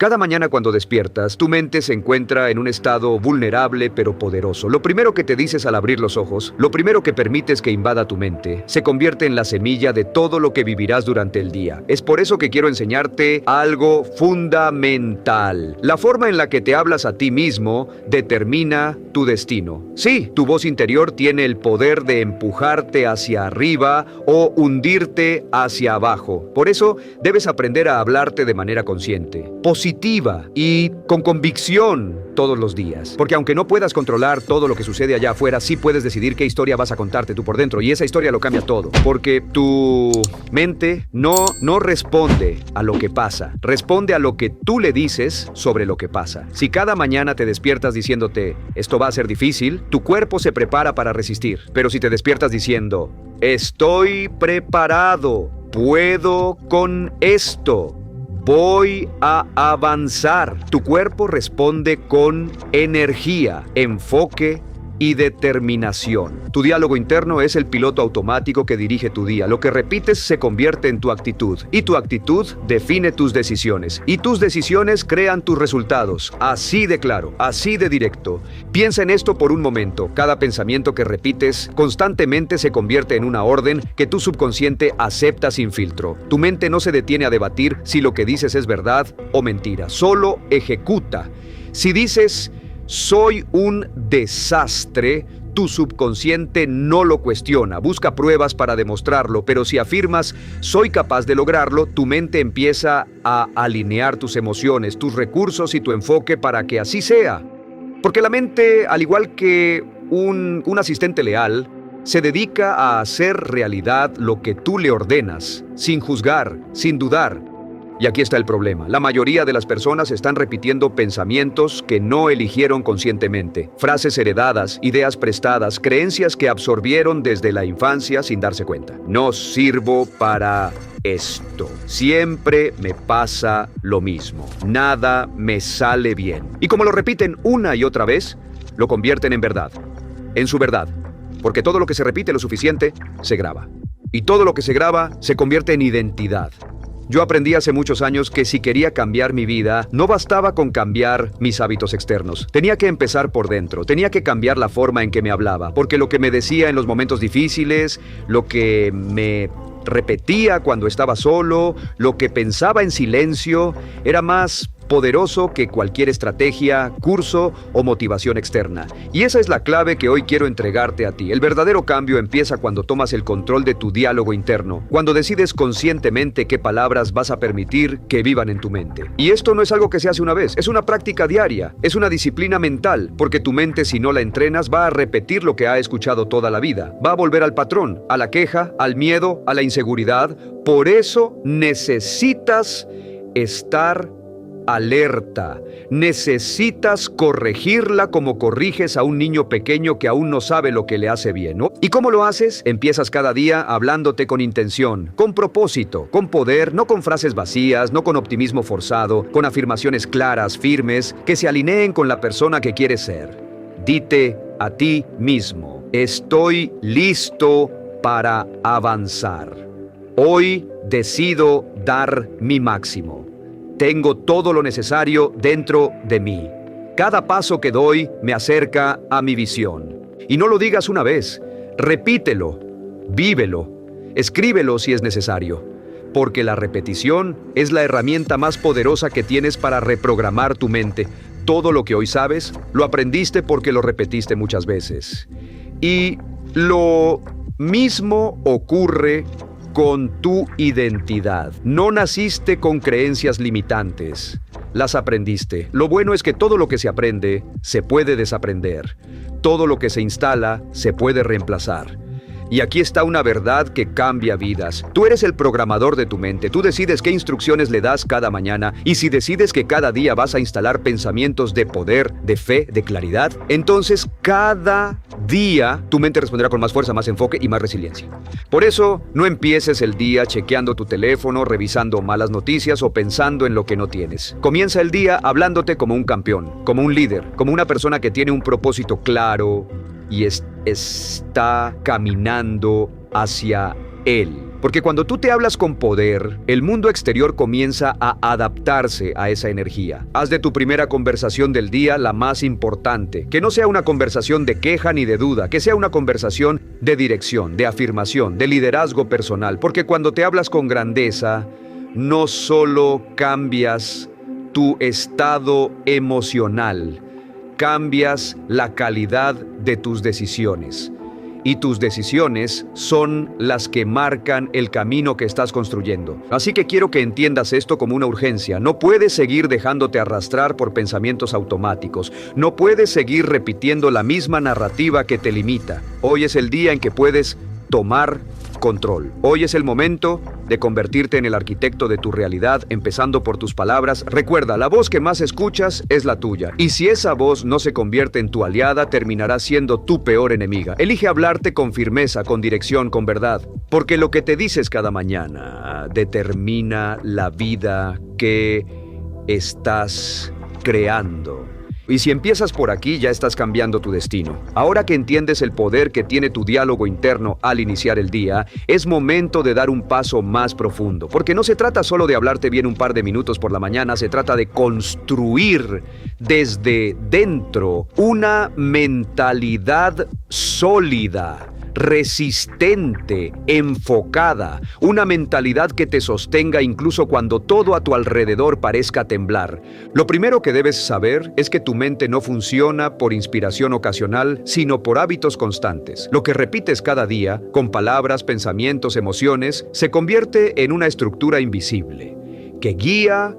Cada mañana cuando despiertas, tu mente se encuentra en un estado vulnerable pero poderoso. Lo primero que te dices al abrir los ojos, lo primero que permites que invada tu mente, se convierte en la semilla de todo lo que vivirás durante el día. Es por eso que quiero enseñarte algo fundamental. La forma en la que te hablas a ti mismo determina tu destino. Sí, tu voz interior tiene el poder de empujarte hacia arriba o hundirte hacia abajo. Por eso debes aprender a hablarte de manera consciente, positiva y con convicción todos los días. Porque aunque no puedas controlar todo lo que sucede allá afuera, sí puedes decidir qué historia vas a contarte tú por dentro. Y esa historia lo cambia todo. Porque tu mente no responde a lo que pasa. Responde a lo que tú le dices sobre lo que pasa. Si cada mañana te despiertas diciéndote, esto va a ser difícil, tu cuerpo se prepara para resistir. Pero si te despiertas diciendo, estoy preparado, puedo con esto, voy a avanzar, tu cuerpo responde con energía, enfoque y determinación. Tu diálogo interno es el piloto automático que dirige tu día. Lo que repites se convierte en tu actitud. Y tu actitud define tus decisiones. Y tus decisiones crean tus resultados. Así de claro, así de directo. Piensa en esto por un momento. Cada pensamiento que repites constantemente se convierte en una orden que tu subconsciente acepta sin filtro. Tu mente no se detiene a debatir si lo que dices es verdad o mentira. Solo ejecuta. Si dices, soy un desastre, tu subconsciente no lo cuestiona, busca pruebas para demostrarlo, pero si afirmas, soy capaz de lograrlo, tu mente empieza a alinear tus emociones, tus recursos y tu enfoque para que así sea. Porque la mente, al igual que un asistente leal, se dedica a hacer realidad lo que tú le ordenas, sin juzgar, sin dudar. Y aquí está el problema. La mayoría de las personas están repitiendo pensamientos que no eligieron conscientemente, frases heredadas, ideas prestadas, creencias que absorbieron desde la infancia sin darse cuenta. No sirvo para esto. Siempre me pasa lo mismo. Nada me sale bien. Y como lo repiten una y otra vez, lo convierten en verdad. En su verdad. Porque todo lo que se repite lo suficiente, se graba. Y todo lo que se graba se convierte en identidad. Yo aprendí hace muchos años que si quería cambiar mi vida, no bastaba con cambiar mis hábitos externos. Tenía que empezar por dentro, tenía que cambiar la forma en que me hablaba, porque lo que me decía en los momentos difíciles, lo que me repetía cuando estaba solo, lo que pensaba en silencio, era más poderoso que cualquier estrategia, curso o motivación externa. Y esa es la clave que hoy quiero entregarte a ti. El verdadero cambio empieza cuando tomas el control de tu diálogo interno, cuando decides conscientemente qué palabras vas a permitir que vivan en tu mente. Y esto no es algo que se hace una vez, es una práctica diaria, es una disciplina mental, porque tu mente, si no la entrenas, va a repetir lo que ha escuchado toda la vida. Va a volver al patrón, a la queja, al miedo, a la inseguridad. Por eso necesitas estar alerta. Necesitas corregirla como corriges a un niño pequeño que aún no sabe lo que le hace bien, ¿no? ¿Y cómo lo haces? Empiezas cada día hablándote con intención, con propósito, con poder, no con frases vacías, no con optimismo forzado, con afirmaciones claras, firmes, que se alineen con la persona que quieres ser. Dite a ti mismo, estoy listo para avanzar. Hoy decido dar mi máximo. Tengo todo lo necesario dentro de mí. Cada paso que doy me acerca a mi visión. Y no lo digas una vez, repítelo, vívelo, escríbelo si es necesario. Porque la repetición es la herramienta más poderosa que tienes para reprogramar tu mente. Todo lo que hoy sabes, lo aprendiste porque lo repetiste muchas veces. Y lo mismo ocurre con tu identidad. No naciste con creencias limitantes, las aprendiste. Lo bueno es que todo lo que se aprende se puede desaprender. Todo lo que se instala se puede reemplazar. Y aquí está una verdad que cambia vidas. Tú eres el programador de tu mente. Tú decides qué instrucciones le das cada mañana. Y si decides que cada día vas a instalar pensamientos de poder, de fe, de claridad, entonces cada día tu mente responderá con más fuerza, más enfoque y más resiliencia. Por eso, no empieces el día chequeando tu teléfono, revisando malas noticias o pensando en lo que no tienes. Comienza el día hablándote como un campeón, como un líder, como una persona que tiene un propósito claro y está caminando hacia él. Porque cuando tú te hablas con poder, el mundo exterior comienza a adaptarse a esa energía. Haz de tu primera conversación del día la más importante. Que no sea una conversación de queja ni de duda, que sea una conversación de dirección, de afirmación, de liderazgo personal. Porque cuando te hablas con grandeza, no solo cambias tu estado emocional, cambias la calidad de tus decisiones. Y tus decisiones son las que marcan el camino que estás construyendo. Así que quiero que entiendas esto como una urgencia. No puedes seguir dejándote arrastrar por pensamientos automáticos. No puedes seguir repitiendo la misma narrativa que te limita. Hoy es el día en que puedes tomar control. Hoy es el momento de convertirte en el arquitecto de tu realidad, empezando por tus palabras. Recuerda, la voz que más escuchas es la tuya. Y si esa voz no se convierte en tu aliada, terminará siendo tu peor enemiga. Elige hablarte con firmeza, con dirección, con verdad. Porque lo que te dices cada mañana determina la vida que estás creando. Y si empiezas por aquí, ya estás cambiando tu destino. Ahora que entiendes el poder que tiene tu diálogo interno al iniciar el día, es momento de dar un paso más profundo. Porque no se trata solo de hablarte bien un par de minutos por la mañana, se trata de construir desde dentro una mentalidad sólida, resistente, enfocada, una mentalidad que te sostenga incluso cuando todo a tu alrededor parezca temblar. Lo primero que debes saber es que tu mente no funciona por inspiración ocasional, sino por hábitos constantes. Lo que repites cada día, con palabras, pensamientos, emociones, se convierte en una estructura invisible que guía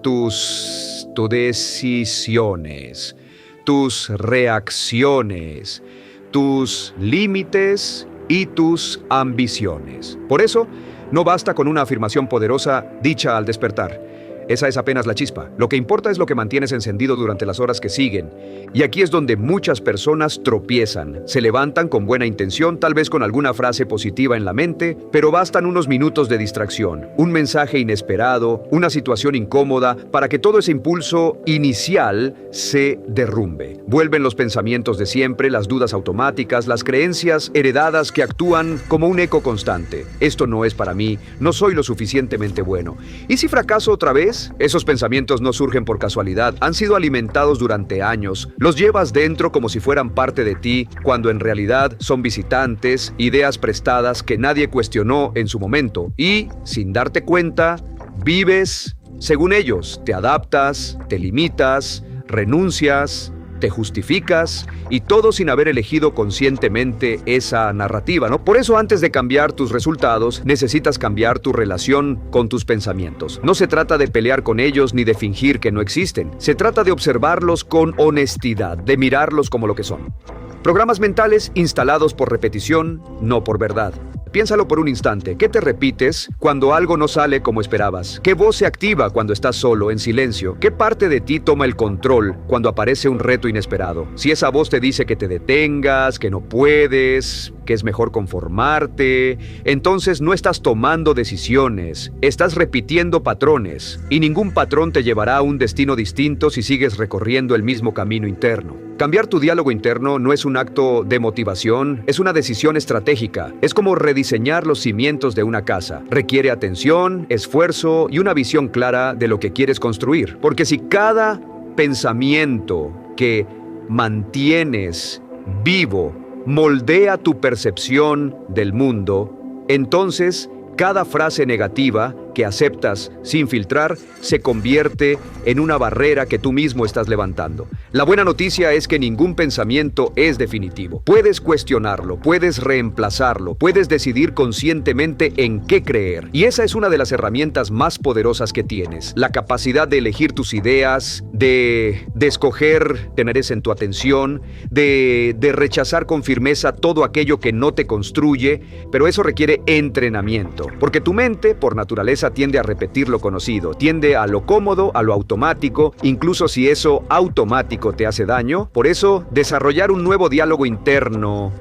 tus decisiones, tus reacciones, tus límites y tus ambiciones. Por eso, no basta con una afirmación poderosa dicha al despertar. Esa es apenas la chispa. Lo que importa es lo que mantienes encendido durante las horas que siguen. Y aquí es donde muchas personas tropiezan. Se levantan con buena intención, tal vez con alguna frase positiva en la mente, pero bastan unos minutos de distracción, un mensaje inesperado, una situación incómoda, para que todo ese impulso inicial se derrumbe. Vuelven los pensamientos de siempre, las dudas automáticas, las creencias heredadas que actúan como un eco constante. Esto no es para mí, no soy lo suficientemente bueno. ¿Y si fracaso otra vez? Esos pensamientos no surgen por casualidad, han sido alimentados durante años. Los llevas dentro como si fueran parte de ti, cuando en realidad son visitantes, ideas prestadas que nadie cuestionó en su momento. Y, sin darte cuenta, vives según ellos. Te adaptas, te limitas, renuncias, te justificas, y todo sin haber elegido conscientemente esa narrativa, ¿no? Por eso, antes de cambiar tus resultados, necesitas cambiar tu relación con tus pensamientos. No se trata de pelear con ellos ni de fingir que no existen. Se trata de observarlos con honestidad, de mirarlos como lo que son. Programas mentales instalados por repetición, no por verdad. Piénsalo por un instante. ¿Qué te repites cuando algo no sale como esperabas? ¿Qué voz se activa cuando estás solo, en silencio? ¿Qué parte de ti toma el control cuando aparece un reto inesperado? Si esa voz te dice que te detengas, que no puedes, que es mejor conformarte, entonces no estás tomando decisiones, estás repitiendo patrones, y ningún patrón te llevará a un destino distinto si sigues recorriendo el mismo camino interno. Cambiar tu diálogo interno no es un acto de motivación, es una decisión estratégica. Es como rediseñar los cimientos de una casa. Requiere atención, esfuerzo y una visión clara de lo que quieres construir. Porque si cada pensamiento que mantienes vivo moldea tu percepción del mundo, entonces cada frase negativa que aceptas sin filtrar se convierte en una barrera que tú mismo estás levantando. La buena noticia es que ningún pensamiento es definitivo. Puedes cuestionarlo, puedes reemplazarlo, puedes decidir conscientemente en qué creer. Y esa es una de las herramientas más poderosas que tienes. La capacidad de elegir tus ideas, de escoger tener eso en tu atención, de rechazar con firmeza todo aquello que no te construye, pero eso requiere entrenamiento. Porque tu mente, por naturaleza, tiende a repetir lo conocido, tiende a lo cómodo, a lo automático, incluso si eso automático te hace daño. Por eso, desarrollar un nuevo diálogo interno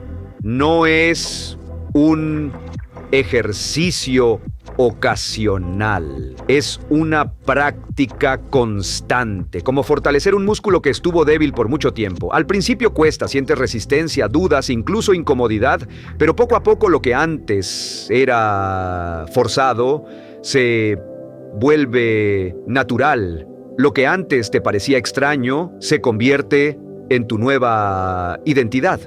no es un ejercicio ocasional. Es una práctica constante, como fortalecer un músculo que estuvo débil por mucho tiempo. Al principio cuesta, sientes resistencia, dudas, incluso incomodidad, pero poco a poco lo que antes era forzado se vuelve natural. Lo que antes te parecía extraño se convierte en tu nueva identidad.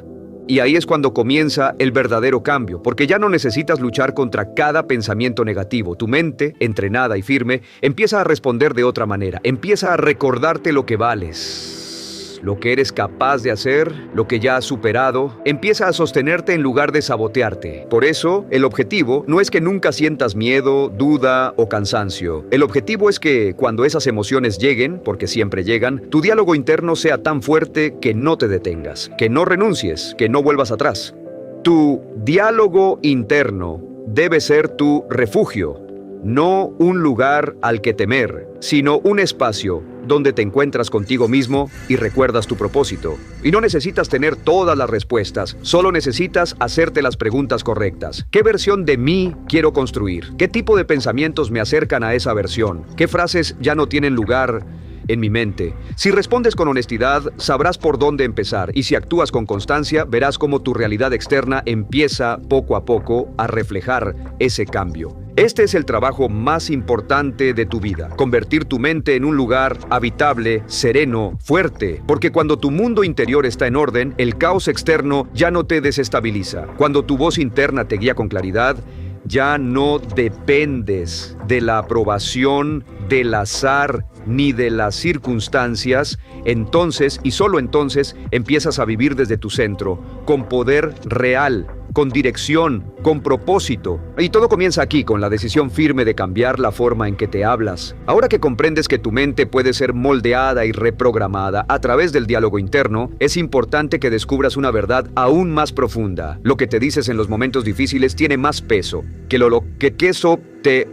Y ahí es cuando comienza el verdadero cambio, porque ya no necesitas luchar contra cada pensamiento negativo. Tu mente, entrenada y firme, empieza a responder de otra manera. Empieza a recordarte lo que vales, lo que eres capaz de hacer, lo que ya has superado. Empieza a sostenerte en lugar de sabotearte. Por eso, el objetivo no es que nunca sientas miedo, duda o cansancio. El objetivo es que cuando esas emociones lleguen, porque siempre llegan, tu diálogo interno sea tan fuerte que no te detengas, que no renuncies, que no vuelvas atrás. Tu diálogo interno debe ser tu refugio, no un lugar al que temer, sino un espacio donde te encuentras contigo mismo y recuerdas tu propósito. Y no necesitas tener todas las respuestas, solo necesitas hacerte las preguntas correctas. ¿Qué versión de mí quiero construir? ¿Qué tipo de pensamientos me acercan a esa versión? ¿Qué frases ya no tienen lugar en mi mente? Si respondes con honestidad, sabrás por dónde empezar, y si actúas con constancia, verás cómo tu realidad externa empieza poco a poco a reflejar ese cambio. Este es el trabajo más importante de tu vida, convertir tu mente en un lugar habitable, sereno, fuerte, porque cuando tu mundo interior está en orden, el caos externo ya no te desestabiliza. Cuando tu voz interna te guía con claridad, ya no dependes de la aprobación, del azar ni de las circunstancias. Entonces, y solo entonces, empiezas a vivir desde tu centro, con poder real, con dirección, con propósito. Y todo comienza aquí, con la decisión firme de cambiar la forma en que te hablas. Ahora que comprendes que tu mente puede ser moldeada y reprogramada a través del diálogo interno, es importante que descubras una verdad aún más profunda. Lo que te dices en los momentos difíciles tiene más peso que lo que eso te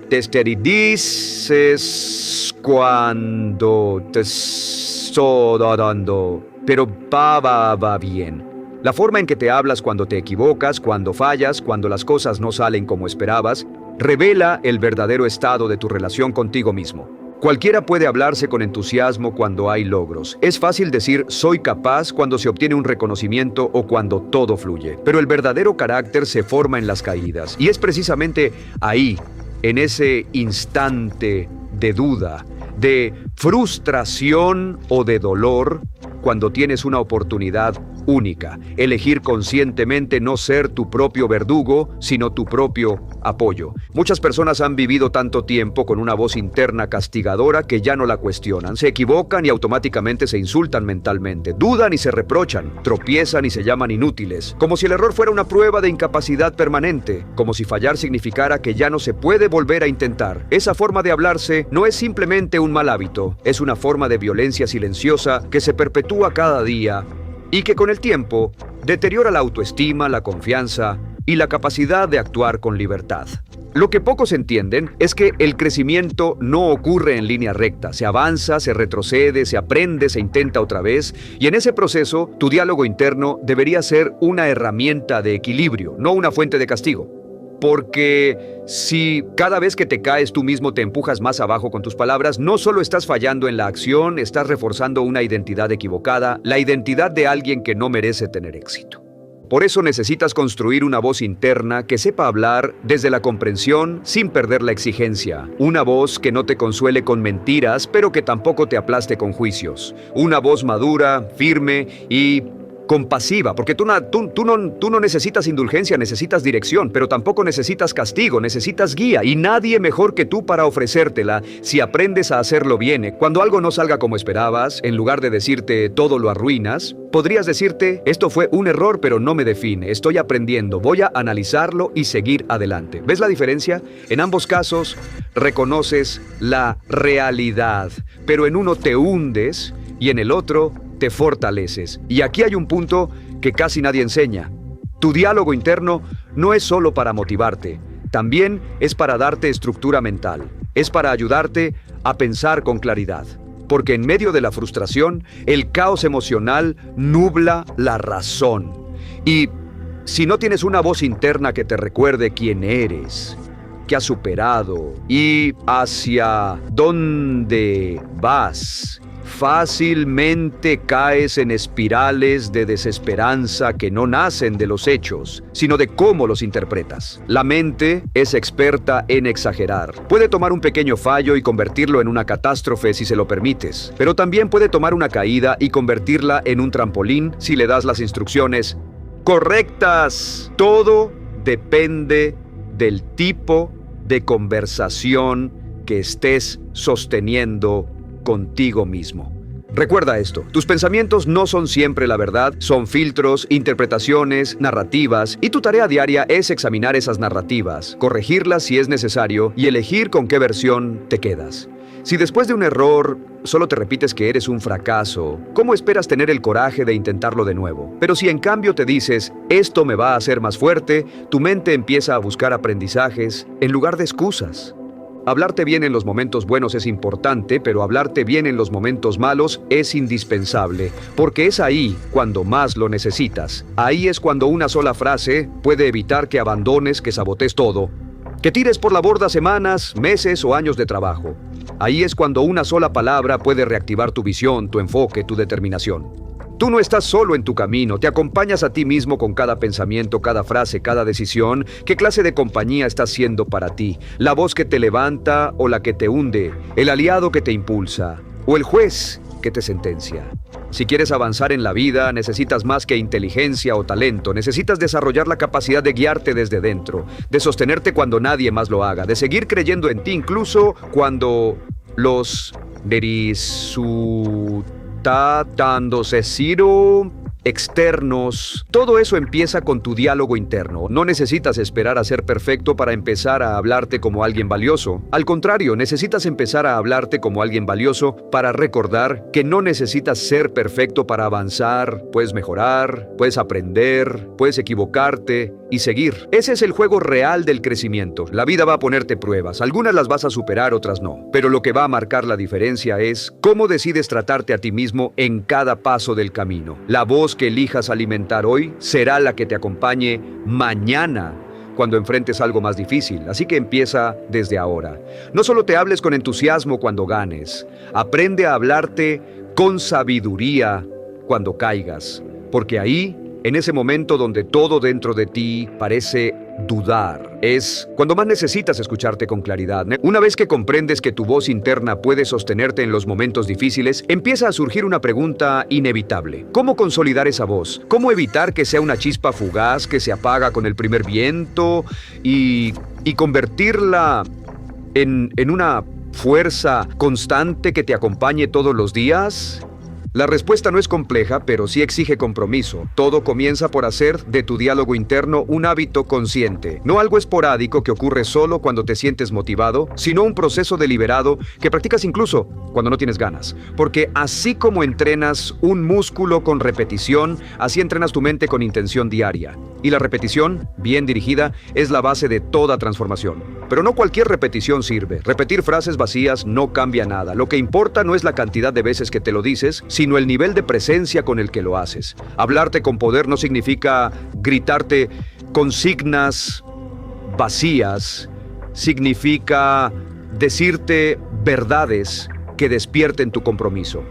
dices cuando te estoy dando. Pero va bien. La forma en que te hablas cuando te equivocas, cuando fallas, cuando las cosas no salen como esperabas, revela el verdadero estado de tu relación contigo mismo. Cualquiera puede hablarse con entusiasmo cuando hay logros. Es fácil decir soy capaz cuando se obtiene un reconocimiento o cuando todo fluye. Pero el verdadero carácter se forma en las caídas. Y es precisamente ahí, en ese instante de duda, de frustración o de dolor, cuando tienes una oportunidad única. Elegir conscientemente no ser tu propio verdugo, sino tu propio apoyo. Muchas personas han vivido tanto tiempo con una voz interna castigadora que ya no la cuestionan. Se equivocan y automáticamente se insultan mentalmente. Dudan y se reprochan. Tropiezan y se llaman inútiles. Como si el error fuera una prueba de incapacidad permanente. Como si fallar significara que ya no se puede volver a intentar. Esa forma de hablarse no es simplemente un mal hábito. Es una forma de violencia silenciosa que se perpetúa cada día y que con el tiempo deteriora la autoestima, la confianza y la capacidad de actuar con libertad. Lo que pocos entienden es que el crecimiento no ocurre en línea recta. Se avanza, se retrocede, se aprende, se intenta otra vez, y en ese proceso tu diálogo interno debería ser una herramienta de equilibrio, no una fuente de castigo. Porque si cada vez que te caes tú mismo te empujas más abajo con tus palabras, no solo estás fallando en la acción, estás reforzando una identidad equivocada, la identidad de alguien que no merece tener éxito. Por eso necesitas construir una voz interna que sepa hablar desde la comprensión sin perder la exigencia. Una voz que no te consuele con mentiras, pero que tampoco te aplaste con juicios. Una voz madura, firme y compasiva, porque tú no necesitas indulgencia, necesitas dirección, pero tampoco necesitas castigo, necesitas guía, y nadie mejor que tú para ofrecértela si aprendes a hacerlo bien. Cuando algo no salga como esperabas, en lugar de decirte todo lo arruinas, podrías decirte esto fue un error pero no me define, estoy aprendiendo, voy a analizarlo y seguir adelante. ¿Ves la diferencia? En ambos casos reconoces la realidad, pero en uno te hundes y en el otro te fortaleces. Y aquí hay un punto que casi nadie enseña. Tu diálogo interno no es solo para motivarte, también es para darte estructura mental, es para ayudarte a pensar con claridad. Porque en medio de la frustración, el caos emocional nubla la razón. Y si no tienes una voz interna que te recuerde quién eres, que has superado y hacia dónde vas, fácilmente caes en espirales de desesperanza que no nacen de los hechos, sino de cómo los interpretas. La mente es experta en exagerar. Puede tomar un pequeño fallo y convertirlo en una catástrofe si se lo permites, pero también puede tomar una caída y convertirla en un trampolín si le das las instrucciones correctas. Todo depende del tipo de conversación que estés sosteniendo contigo mismo. Recuerda esto, tus pensamientos no son siempre la verdad, son filtros, interpretaciones, narrativas, y tu tarea diaria es examinar esas narrativas, corregirlas si es necesario y elegir con qué versión te quedas. Si después de un error solo te repites que eres un fracaso, ¿cómo esperas tener el coraje de intentarlo de nuevo? Pero si en cambio te dices, esto me va a hacer más fuerte, tu mente empieza a buscar aprendizajes en lugar de excusas. Hablarte bien en los momentos buenos es importante, pero hablarte bien en los momentos malos es indispensable, porque es ahí cuando más lo necesitas. Ahí es cuando una sola frase puede evitar que abandones, que sabotees todo, que tires por la borda semanas, meses o años de trabajo. Ahí es cuando una sola palabra puede reactivar tu visión, tu enfoque, tu determinación. Tú no estás solo en tu camino, te acompañas a ti mismo con cada pensamiento, cada frase, cada decisión. ¿Qué clase de compañía estás siendo para ti? ¿La voz que te levanta o la que te hunde? ¿El aliado que te impulsa o el juez que te sentencia? Si quieres avanzar en la vida, necesitas más que inteligencia o talento. Necesitas desarrollar la capacidad de guiarte desde dentro, de sostenerte cuando nadie más lo haga, de seguir creyendo en ti incluso cuando los dándose ciro externos. Todo eso empieza con tu diálogo interno. No necesitas esperar a ser perfecto para empezar a hablarte como alguien valioso. Al contrario, necesitas empezar a hablarte como alguien valioso para recordar que no necesitas ser perfecto para avanzar. Puedes mejorar, puedes aprender, puedes equivocarte y seguir. Ese es el juego real del crecimiento. La vida va a ponerte pruebas. Algunas las vas a superar, otras no. Pero lo que va a marcar la diferencia es cómo decides tratarte a ti mismo en cada paso del camino. La voz que elijas alimentar hoy será la que te acompañe mañana cuando enfrentes algo más difícil. Así que empieza desde ahora. No solo te hables con entusiasmo cuando ganes. Aprende a hablarte con sabiduría cuando caigas. Porque ahí, en ese momento donde todo dentro de ti parece dudar, es cuando más necesitas escucharte con claridad. Una vez que comprendes que tu voz interna puede sostenerte en los momentos difíciles, empieza a surgir una pregunta inevitable. ¿Cómo consolidar esa voz? ¿Cómo evitar que sea una chispa fugaz que se apaga con el primer viento y convertirla en una fuerza constante que te acompañe todos los días? La respuesta no es compleja, pero sí exige compromiso. Todo comienza por hacer de tu diálogo interno un hábito consciente, no algo esporádico que ocurre solo cuando te sientes motivado, sino un proceso deliberado que practicas incluso cuando no tienes ganas. Porque así como entrenas un músculo con repetición, así entrenas tu mente con intención diaria. Y la repetición, bien dirigida, es la base de toda transformación. Pero no cualquier repetición sirve. Repetir frases vacías no cambia nada. Lo que importa no es la cantidad de veces que te lo dices, sino el nivel de presencia con el que lo haces. Hablarte con poder no significa gritarte consignas vacías. Significa decirte verdades que despierten tu compromiso.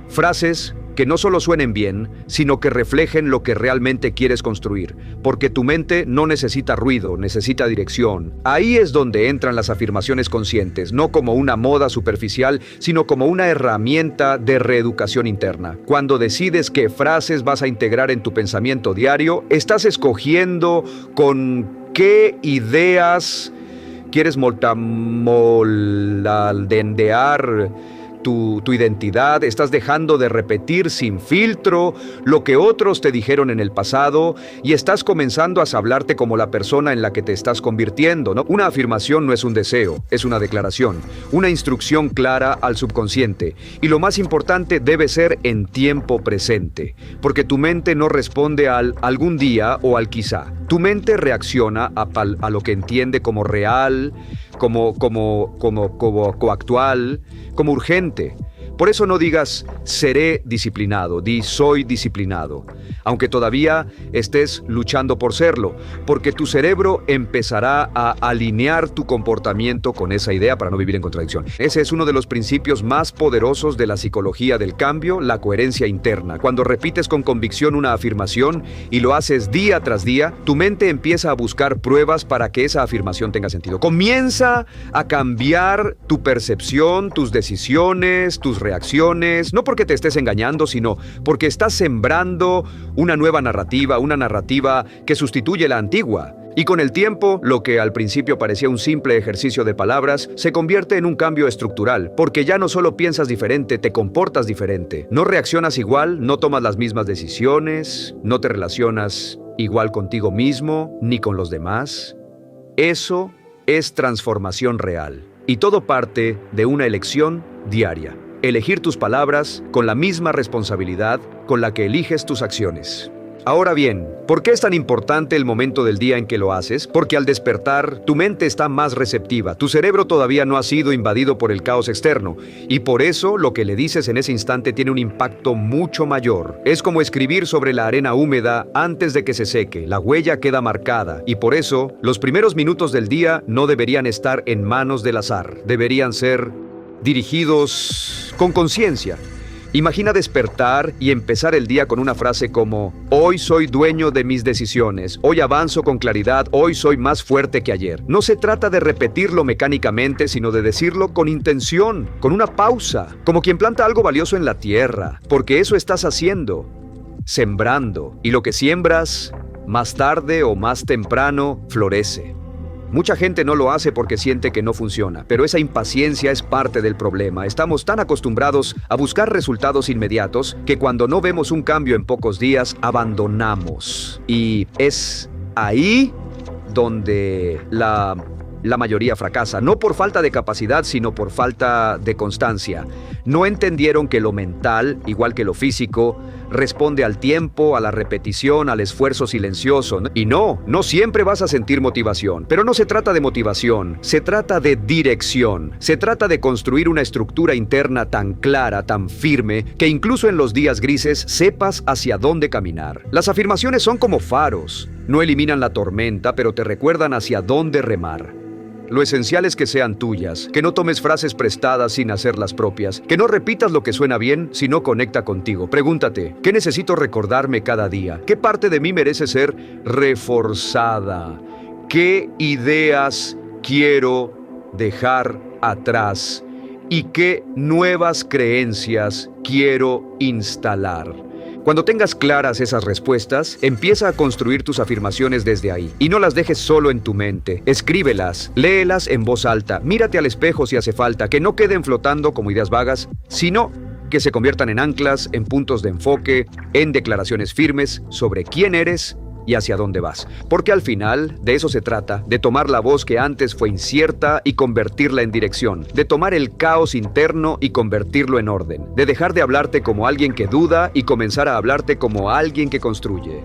Frases que no solo suenen bien, sino que reflejen lo que realmente quieres construir, porque tu mente no necesita ruido, necesita dirección. Ahí es donde entran las afirmaciones conscientes, no como una moda superficial, sino como una herramienta de reeducación interna. Cuando decides qué frases vas a integrar en tu pensamiento diario, estás escogiendo con qué ideas quieres moldendear tu identidad. Estás dejando de repetir sin filtro lo que otros te dijeron en el pasado y estás comenzando a hablarte como la persona en la que te estás convirtiendo, ¿no? Una afirmación no es un deseo, es una declaración, una instrucción clara al subconsciente. Y lo más importante, debe ser en tiempo presente, porque tu mente no responde al algún día o al quizá. Tu mente reacciona a lo que entiende como real, como coactual, como urgente. Por eso no digas seré disciplinado, di soy disciplinado, aunque todavía estés luchando por serlo, porque tu cerebro empezará a alinear tu comportamiento con esa idea para no vivir en contradicción. Ese es uno de los principios más poderosos de la psicología del cambio, la coherencia interna. Cuando repites con convicción una afirmación y lo haces día tras día, tu mente empieza a buscar pruebas para que esa afirmación tenga sentido. Comienza a cambiar tu percepción, tus decisiones, tus reacciones, no porque te estés engañando, sino porque estás sembrando una nueva narrativa, una narrativa que sustituye la antigua. Y con el tiempo, lo que al principio parecía un simple ejercicio de palabras, se convierte en un cambio estructural, porque ya no solo piensas diferente, te comportas diferente. No reaccionas igual, no tomas las mismas decisiones, no te relacionas igual contigo mismo, ni con los demás. Eso es transformación real. Y todo parte de una elección diaria. Elegir tus palabras con la misma responsabilidad con la que eliges tus acciones. Ahora bien, ¿por qué es tan importante el momento del día en que lo haces? Porque al despertar, tu mente está más receptiva, tu cerebro todavía no ha sido invadido por el caos externo, y por eso lo que le dices en ese instante tiene un impacto mucho mayor. Es como escribir sobre la arena húmeda antes de que se seque, la huella queda marcada, y por eso los primeros minutos del día no deberían estar en manos del azar, deberían ser dirigidos con conciencia. Imagina despertar y empezar el día con una frase como: hoy soy dueño de mis decisiones, hoy avanzo con claridad, hoy soy más fuerte que ayer. No se trata de repetirlo mecánicamente, sino de decirlo con intención, con una pausa, como quien planta algo valioso en la tierra, porque eso estás haciendo, sembrando, y lo que siembras, más tarde o más temprano, florece. Mucha gente no lo hace porque siente que no funciona, pero esa impaciencia es parte del problema. Estamos tan acostumbrados a buscar resultados inmediatos que cuando no vemos un cambio en pocos días, abandonamos. Y es ahí donde la mayoría fracasa, no por falta de capacidad, sino por falta de constancia. No entendieron que lo mental, igual que lo físico, responde al tiempo, a la repetición, al esfuerzo silencioso. Y no siempre vas a sentir motivación. Pero no se trata de motivación, se trata de dirección. Se trata de construir una estructura interna tan clara, tan firme, que incluso en los días grises sepas hacia dónde caminar. Las afirmaciones son como faros. No eliminan la tormenta, pero te recuerdan hacia dónde remar. Lo esencial es que sean tuyas, que no tomes frases prestadas sin hacerlas propias, que no repitas lo que suena bien si no conecta contigo. Pregúntate, ¿qué necesito recordarme cada día? ¿Qué parte de mí merece ser reforzada? ¿Qué ideas quiero dejar atrás? ¿Y qué nuevas creencias quiero instalar? Cuando tengas claras esas respuestas, empieza a construir tus afirmaciones desde ahí. Y no las dejes solo en tu mente. Escríbelas, léelas en voz alta, mírate al espejo si hace falta, que no queden flotando como ideas vagas, sino que se conviertan en anclas, en puntos de enfoque, en declaraciones firmes sobre quién eres y hacia dónde vas. Porque al final, de eso se trata, de tomar la voz que antes fue incierta y convertirla en dirección, de tomar el caos interno y convertirlo en orden, de dejar de hablarte como alguien que duda y comenzar a hablarte como alguien que construye.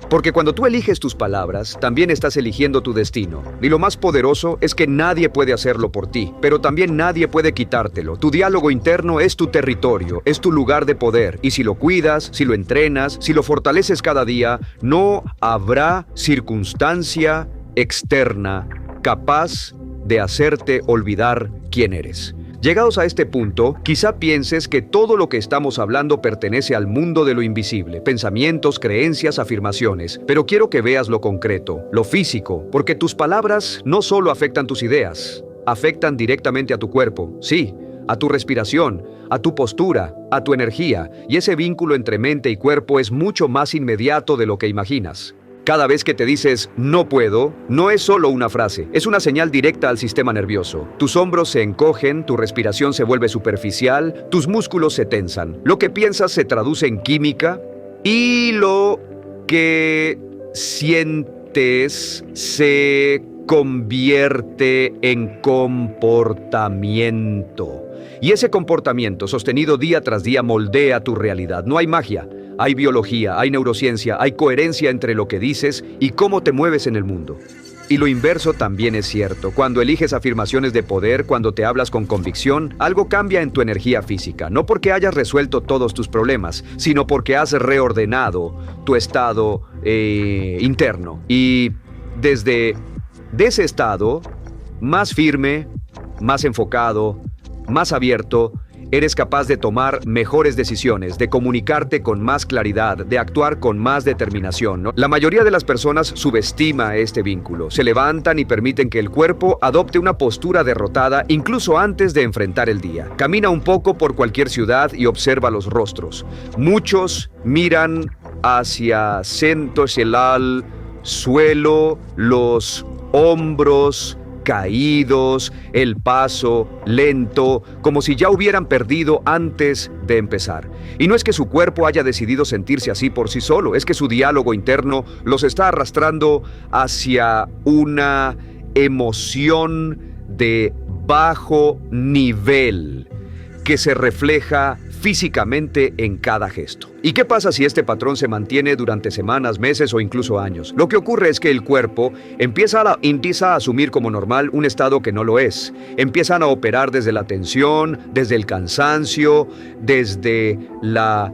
Porque cuando tú eliges tus palabras, también estás eligiendo tu destino. Y lo más poderoso es que nadie puede hacerlo por ti, pero también nadie puede quitártelo. Tu diálogo interno es tu territorio, es tu lugar de poder. Y si lo cuidas, si lo entrenas, si lo fortaleces cada día, no habrá circunstancia externa capaz de hacerte olvidar quién eres. Llegados a este punto, quizá pienses que todo lo que estamos hablando pertenece al mundo de lo invisible, pensamientos, creencias, afirmaciones, pero quiero que veas lo concreto, lo físico, porque tus palabras no solo afectan tus ideas, afectan directamente a tu cuerpo, sí, a tu respiración, a tu postura, a tu energía, y ese vínculo entre mente y cuerpo es mucho más inmediato de lo que imaginas. Cada vez que te dices "no puedo", no es solo una frase, es una señal directa al sistema nervioso. Tus hombros se encogen, tu respiración se vuelve superficial, tus músculos se tensan. Lo que piensas se traduce en química y lo que sientes se convierte en comportamiento. Y ese comportamiento sostenido día tras día moldea tu realidad. No hay magia. Hay biología, hay neurociencia, hay coherencia entre lo que dices y cómo te mueves en el mundo. Y lo inverso también es cierto. Cuando eliges afirmaciones de poder, cuando te hablas con convicción, algo cambia en tu energía física. No porque hayas resuelto todos tus problemas, sino porque has reordenado tu estado interno. Y desde ese estado, más firme, más enfocado, más abierto, eres capaz de tomar mejores decisiones, de comunicarte con más claridad, de actuar con más determinación, ¿no? La mayoría de las personas subestima este vínculo. Se levantan y permiten que el cuerpo adopte una postura derrotada incluso antes de enfrentar el día. Camina un poco por cualquier ciudad y observa los rostros. Muchos miran hacia el suelo, los hombros caídos, el paso lento, como si ya hubieran perdido antes de empezar. Y no es que su cuerpo haya decidido sentirse así por sí solo, es que su diálogo interno los está arrastrando hacia una emoción de bajo nivel que se refleja físicamente en cada gesto. ¿Y qué pasa si este patrón se mantiene durante semanas, meses o incluso años? Lo que ocurre es que el cuerpo empieza a asumir como normal un estado que no lo es. Empiezan a operar desde la tensión, desde el cansancio, desde la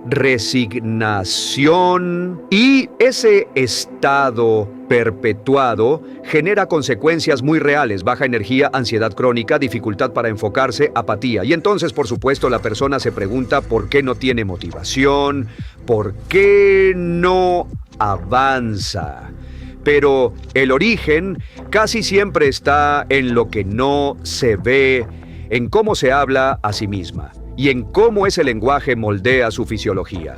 resignación, y ese estado perpetuado genera consecuencias muy reales: baja energía, ansiedad crónica, dificultad para enfocarse, apatía. Y entonces, por supuesto, la persona se pregunta por qué no tiene motivación, por qué no avanza. Pero el origen casi siempre está en lo que no se ve, en cómo se habla a sí misma y en cómo ese lenguaje moldea su fisiología.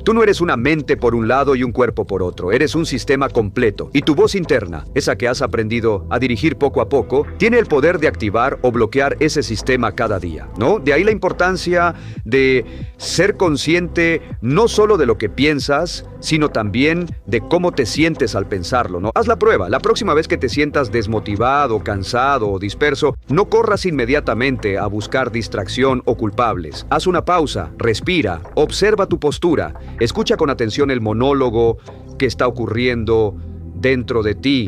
Tú no eres una mente por un lado y un cuerpo por otro, eres un sistema completo. Y tu voz interna, esa que has aprendido a dirigir poco a poco, tiene el poder de activar o bloquear ese sistema cada día, ¿no? De ahí la importancia de ser consciente no solo de lo que piensas, sino también de cómo te sientes al pensarlo, ¿no? Haz la prueba. La próxima vez que te sientas desmotivado, cansado o disperso, no corras inmediatamente a buscar distracción o culpables. Haz una pausa, respira, observa tu postura. Escucha con atención el monólogo que está ocurriendo dentro de ti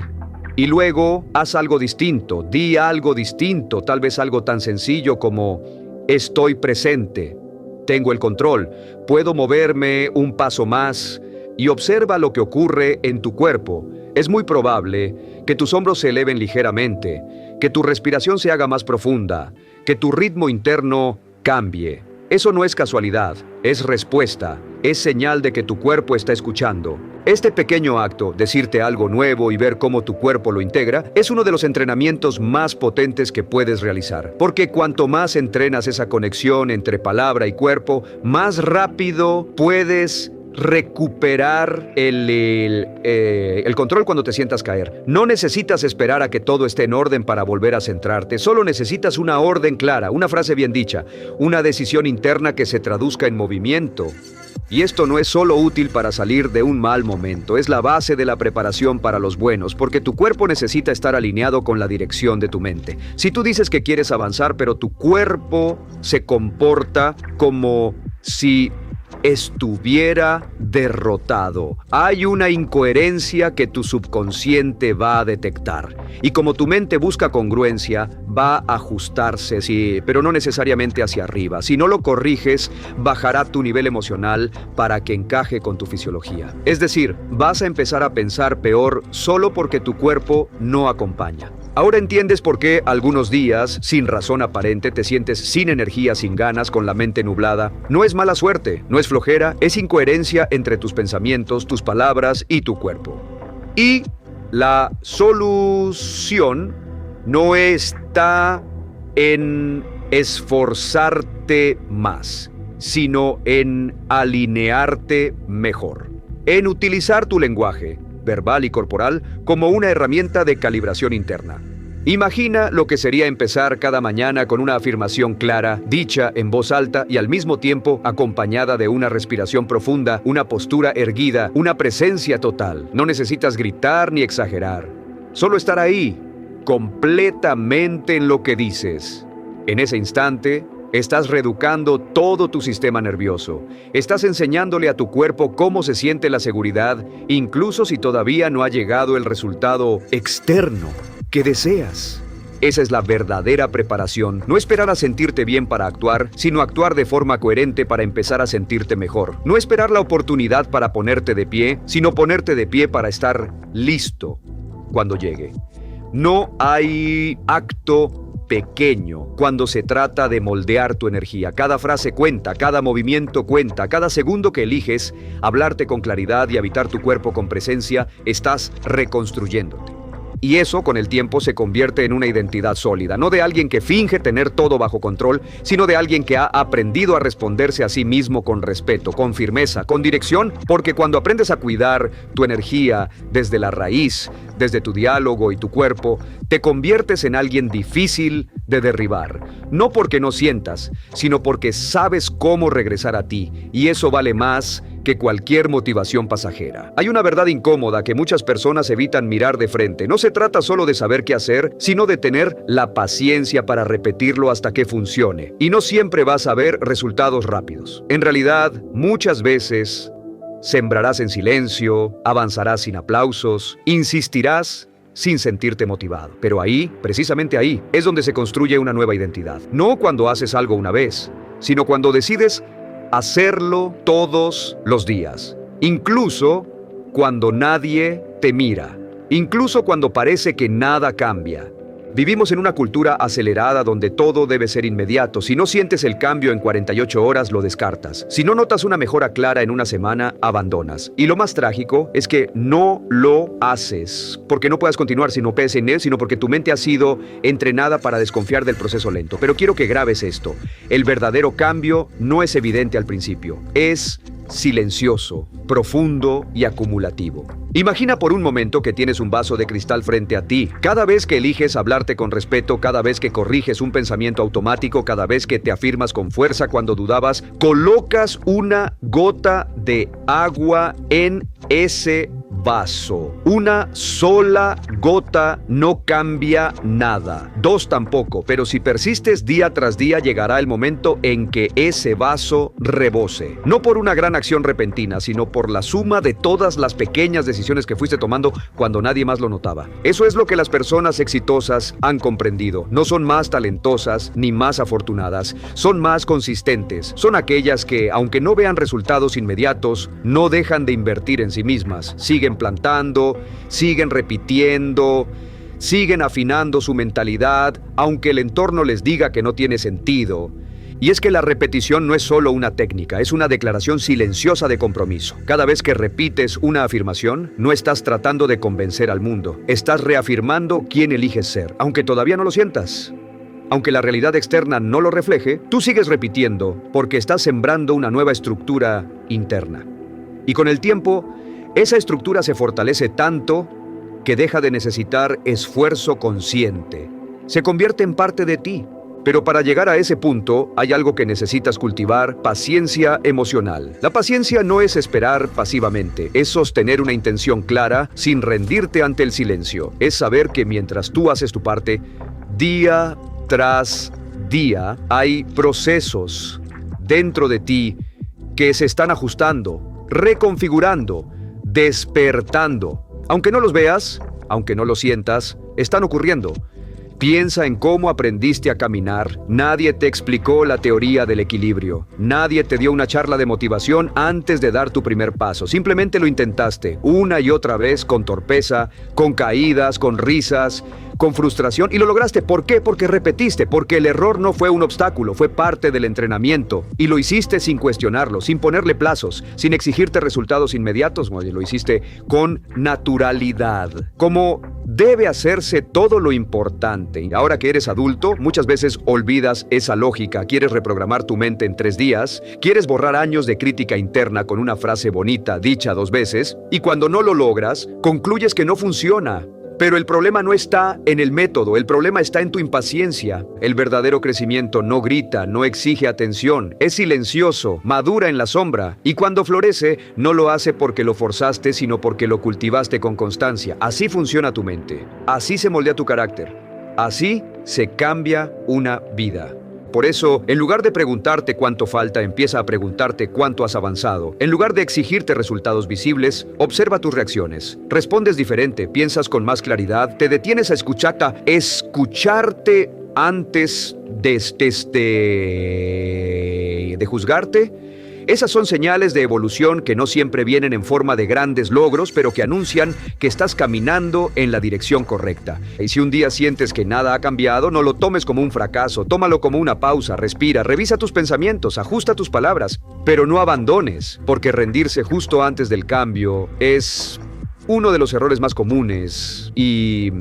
y luego haz algo distinto, di algo distinto, tal vez algo tan sencillo como: estoy presente, tengo el control, puedo moverme un paso más, y observa lo que ocurre en tu cuerpo. Es muy probable que tus hombros se eleven ligeramente, que tu respiración se haga más profunda, que tu ritmo interno cambie. Eso no es casualidad, es respuesta, es señal de que tu cuerpo está escuchando. Este pequeño acto, decirte algo nuevo y ver cómo tu cuerpo lo integra, es uno de los entrenamientos más potentes que puedes realizar. Porque cuanto más entrenas esa conexión entre palabra y cuerpo, más rápido puedes recuperar el control cuando te sientas caer. No necesitas esperar a que todo esté en orden para volver a centrarte. Solo necesitas una orden clara, una frase bien dicha, una decisión interna que se traduzca en movimiento. Y esto no es solo útil para salir de un mal momento, es la base de la preparación para los buenos, porque tu cuerpo necesita estar alineado con la dirección de tu mente. Si tú dices que quieres avanzar, pero tu cuerpo se comporta como si estuviera derrotado, hay una incoherencia que tu subconsciente va a detectar. Y como tu mente busca congruencia, va a ajustarse, sí, pero no necesariamente hacia arriba. Si no lo corriges, bajará tu nivel emocional para que encaje con tu fisiología. Es decir, vas a empezar a pensar peor solo porque tu cuerpo no acompaña. Ahora entiendes por qué algunos días, sin razón aparente, te sientes sin energía, sin ganas, con la mente nublada. No es mala suerte, no es flojera, es incoherencia entre tus pensamientos, tus palabras y tu cuerpo. Y la solución no está en esforzarte más, sino en alinearte mejor, en utilizar tu lenguaje verbal y corporal como una herramienta de calibración interna. Imagina lo que sería empezar cada mañana con una afirmación clara, dicha en voz alta y al mismo tiempo acompañada de una respiración profunda, una postura erguida, una presencia total. No necesitas gritar ni exagerar, solo estar ahí, completamente en lo que dices. En ese instante, Estás reeducando todo tu sistema nervioso. Estás enseñándole a tu cuerpo cómo se siente la seguridad, incluso si todavía no ha llegado el resultado externo que deseas. Esa es la verdadera preparación. No esperar a sentirte bien para actuar, sino actuar de forma coherente para empezar a sentirte mejor. No esperar la oportunidad para ponerte de pie, sino ponerte de pie para estar listo cuando llegue. No hay acto pequeño cuando se trata de moldear tu energía. Cada frase cuenta, cada movimiento cuenta, cada segundo que eliges hablarte con claridad y habitar tu cuerpo con presencia, estás reconstruyéndote. Y eso con el tiempo se convierte en una identidad sólida, no de alguien que finge tener todo bajo control, sino de alguien que ha aprendido a responderse a sí mismo con respeto, con firmeza, con dirección, porque cuando aprendes a cuidar tu energía desde la raíz, desde tu diálogo y tu cuerpo, te conviertes en alguien difícil de derribar. No porque no sientas, sino porque sabes cómo regresar a ti, y eso vale más que cualquier motivación pasajera. Hay una verdad incómoda que muchas personas evitan mirar de frente. No se trata solo de saber qué hacer, sino de tener la paciencia para repetirlo hasta que funcione. Y no siempre vas a ver resultados rápidos. En realidad, muchas veces sembrarás en silencio, avanzarás sin aplausos, insistirás sin sentirte motivado. Pero ahí, precisamente ahí, es donde se construye una nueva identidad. No cuando haces algo una vez, sino cuando decides hacerlo todos los días, incluso cuando nadie te mira, incluso cuando parece que nada cambia. Vivimos en una cultura acelerada donde todo debe ser inmediato. Si no sientes el cambio en 48 horas, lo descartas. Si no notas una mejora clara en una semana, abandonas. Y lo más trágico es que no lo haces porque no puedas continuar sino porque tu mente ha sido entrenada para desconfiar del proceso lento. Pero quiero que grabes esto. El verdadero cambio no es evidente al principio. Es silencioso, profundo y acumulativo. Imagina por un momento que tienes un vaso de cristal frente a ti. Cada vez que eliges hablarte con respeto, cada vez que corriges un pensamiento automático, cada vez que te afirmas con fuerza cuando dudabas, colocas una gota de agua en ese vaso. Una sola gota no cambia nada. Dos tampoco, pero si persistes día tras día llegará el momento en que ese vaso rebose. No por una gran acción repentina, sino por la suma de todas las pequeñas decisiones que fuiste tomando cuando nadie más lo notaba. Eso es lo que las personas exitosas han comprendido. No son más talentosas ni más afortunadas, son más consistentes. Son aquellas que, aunque no vean resultados inmediatos, no dejan de invertir en sí mismas. Siguen plantando, siguen repitiendo, siguen afinando su mentalidad, aunque el entorno les diga que no tiene sentido. Y es que la repetición no es solo una técnica, es una declaración silenciosa de compromiso. Cada vez que repites una afirmación, no estás tratando de convencer al mundo, estás reafirmando quién eliges ser, aunque todavía no lo sientas. Aunque la realidad externa no lo refleje, tú sigues repitiendo porque estás sembrando una nueva estructura interna. Y con el tiempo, esa estructura se fortalece tanto que deja de necesitar esfuerzo consciente. Se convierte en parte de ti. Pero para llegar a ese punto, hay algo que necesitas cultivar: paciencia emocional. La paciencia no es esperar pasivamente, es sostener una intención clara sin rendirte ante el silencio. Es saber que mientras tú haces tu parte, día tras día, hay procesos dentro de ti que se están ajustando, reconfigurando, despertando. Aunque no los veas, aunque no los sientas, están ocurriendo. Piensa en cómo aprendiste a caminar. Nadie te explicó la teoría del equilibrio. Nadie te dio una charla de motivación antes de dar tu primer paso. Simplemente lo intentaste una y otra vez, con torpeza, con caídas, con risas, con frustración, y lo lograste. ¿Por qué? Porque repetiste, porque el error no fue un obstáculo, fue parte del entrenamiento. Y lo hiciste sin cuestionarlo, sin ponerle plazos, sin exigirte resultados inmediatos. Oye, lo hiciste con naturalidad, como debe hacerse todo lo importante. Y ahora que eres adulto, muchas veces olvidas esa lógica. Quieres reprogramar tu mente en 3 días, quieres borrar años de crítica interna con una frase bonita dicha 2 veces, y cuando no lo logras, concluyes que no funciona. Pero el problema no está en el método, el problema está en tu impaciencia. El verdadero crecimiento no grita, no exige atención, es silencioso, madura en la sombra, y cuando florece, no lo hace porque lo forzaste, sino porque lo cultivaste con constancia. Así funciona tu mente, así se moldea tu carácter, así se cambia una vida. Por eso, en lugar de preguntarte cuánto falta, empieza a preguntarte cuánto has avanzado. En lugar de exigirte resultados visibles, observa tus reacciones. Respondes diferente, piensas con más claridad, te detienes a escucharte antes de juzgarte. Esas son señales de evolución que no siempre vienen en forma de grandes logros, pero que anuncian que estás caminando en la dirección correcta. Y si un día sientes que nada ha cambiado, no lo tomes como un fracaso, tómalo como una pausa, respira, revisa tus pensamientos, ajusta tus palabras, pero no abandones, porque rendirse justo antes del cambio es uno de los errores más comunes y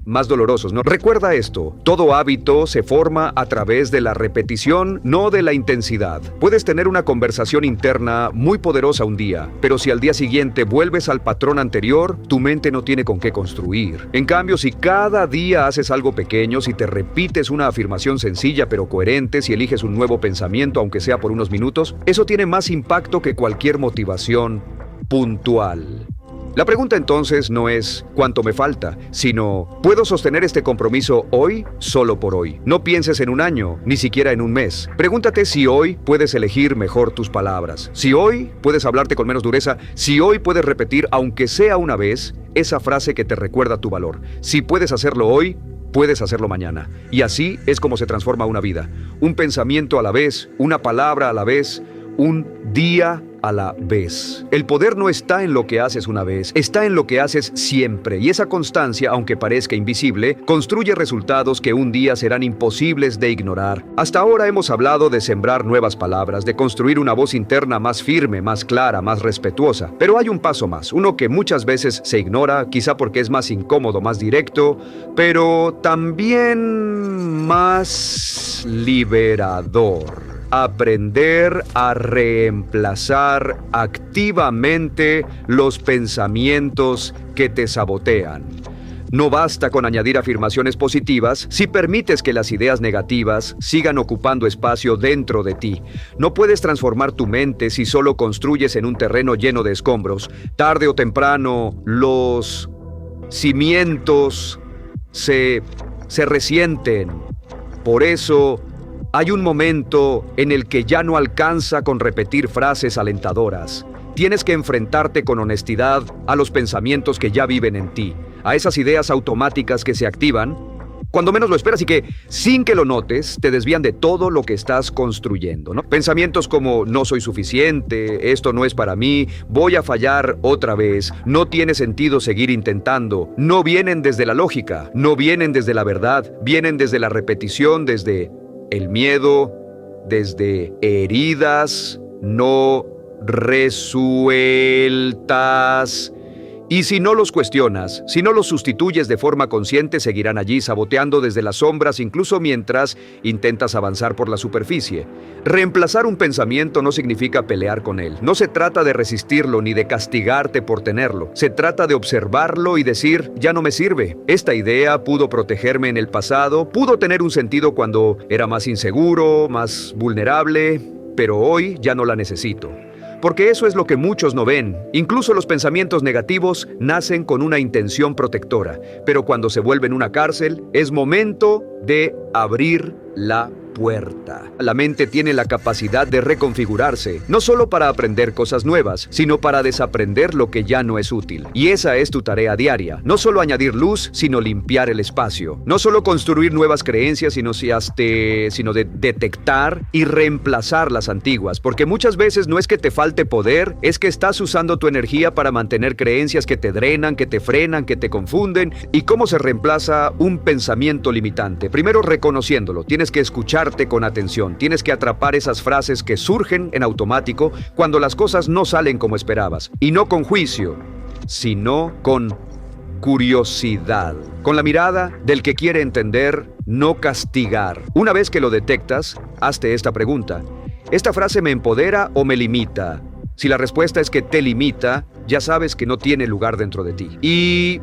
más dolorosos, ¿no? Recuerda esto, todo hábito se forma a través de la repetición, no de la intensidad. Puedes tener una conversación interna muy poderosa un día, pero si al día siguiente vuelves al patrón anterior, tu mente no tiene con qué construir. En cambio, si cada día haces algo pequeño, si te repites una afirmación sencilla pero coherente, si eliges un nuevo pensamiento, aunque sea por unos minutos, eso tiene más impacto que cualquier motivación puntual. La pregunta entonces no es ¿cuánto me falta?, sino ¿puedo sostener este compromiso hoy, solo por hoy? No pienses en un año, ni siquiera en un mes. Pregúntate si hoy puedes elegir mejor tus palabras, si hoy puedes hablarte con menos dureza, si hoy puedes repetir, aunque sea una vez, esa frase que te recuerda tu valor. Si puedes hacerlo hoy, puedes hacerlo mañana. Y así es como se transforma una vida. Un pensamiento a la vez, una palabra a la vez, un día a la vez. El poder no está en lo que haces una vez, está en lo que haces siempre. Y esa constancia, aunque parezca invisible, construye resultados que un día serán imposibles de ignorar. Hasta ahora hemos hablado de sembrar nuevas palabras, de construir una voz interna más firme, más clara, más respetuosa. Pero hay un paso más, uno que muchas veces se ignora, quizá porque es más incómodo, más directo, pero también más liberador. Aprender a reemplazar activamente los pensamientos que te sabotean. No basta con añadir afirmaciones positivas si permites que las ideas negativas sigan ocupando espacio dentro de ti. No puedes transformar tu mente si solo construyes en un terreno lleno de escombros. Tarde o temprano, los cimientos se resienten. Por eso, hay un momento en el que ya no alcanza con repetir frases alentadoras. Tienes que enfrentarte con honestidad a los pensamientos que ya viven en ti, a esas ideas automáticas que se activan cuando menos lo esperas y que, sin que lo notes, te desvían de todo lo que estás construyendo, ¿no? Pensamientos como no soy suficiente, esto no es para mí, voy a fallar otra vez, no tiene sentido seguir intentando, no vienen desde la lógica, no vienen desde la verdad, vienen desde la repetición, desde el miedo, desde heridas no resueltas. Y si no los cuestionas, si no los sustituyes de forma consciente, seguirán allí saboteando desde las sombras, incluso mientras intentas avanzar por la superficie. Reemplazar un pensamiento no significa pelear con él. No se trata de resistirlo ni de castigarte por tenerlo. Se trata de observarlo y decir, ya no me sirve. Esta idea pudo protegerme en el pasado, pudo tener un sentido cuando era más inseguro, más vulnerable, pero hoy ya no la necesito. Porque eso es lo que muchos no ven. Incluso los pensamientos negativos nacen con una intención protectora, pero cuando se vuelven una cárcel, es momento de abrir la puerta. La mente tiene la capacidad de reconfigurarse, no solo para aprender cosas nuevas, sino para desaprender lo que ya no es útil. Y esa es tu tarea diaria. No solo añadir luz, sino limpiar el espacio. No solo construir nuevas creencias, sino de detectar y reemplazar las antiguas. Porque muchas veces no es que te falte poder, es que estás usando tu energía para mantener creencias que te drenan, que te frenan, que te confunden. ¿Y cómo se reemplaza un pensamiento limitante? Primero reconociéndolo. Tienes que escucharte con atención. Tienes que atrapar esas frases que surgen en automático cuando las cosas no salen como esperabas. Y no con juicio, sino con curiosidad. Con la mirada del que quiere entender, no castigar. Una vez que lo detectas, hazte esta pregunta. ¿Esta frase me empodera o me limita? Si la respuesta es que te limita, ya sabes que no tiene lugar dentro de ti. Y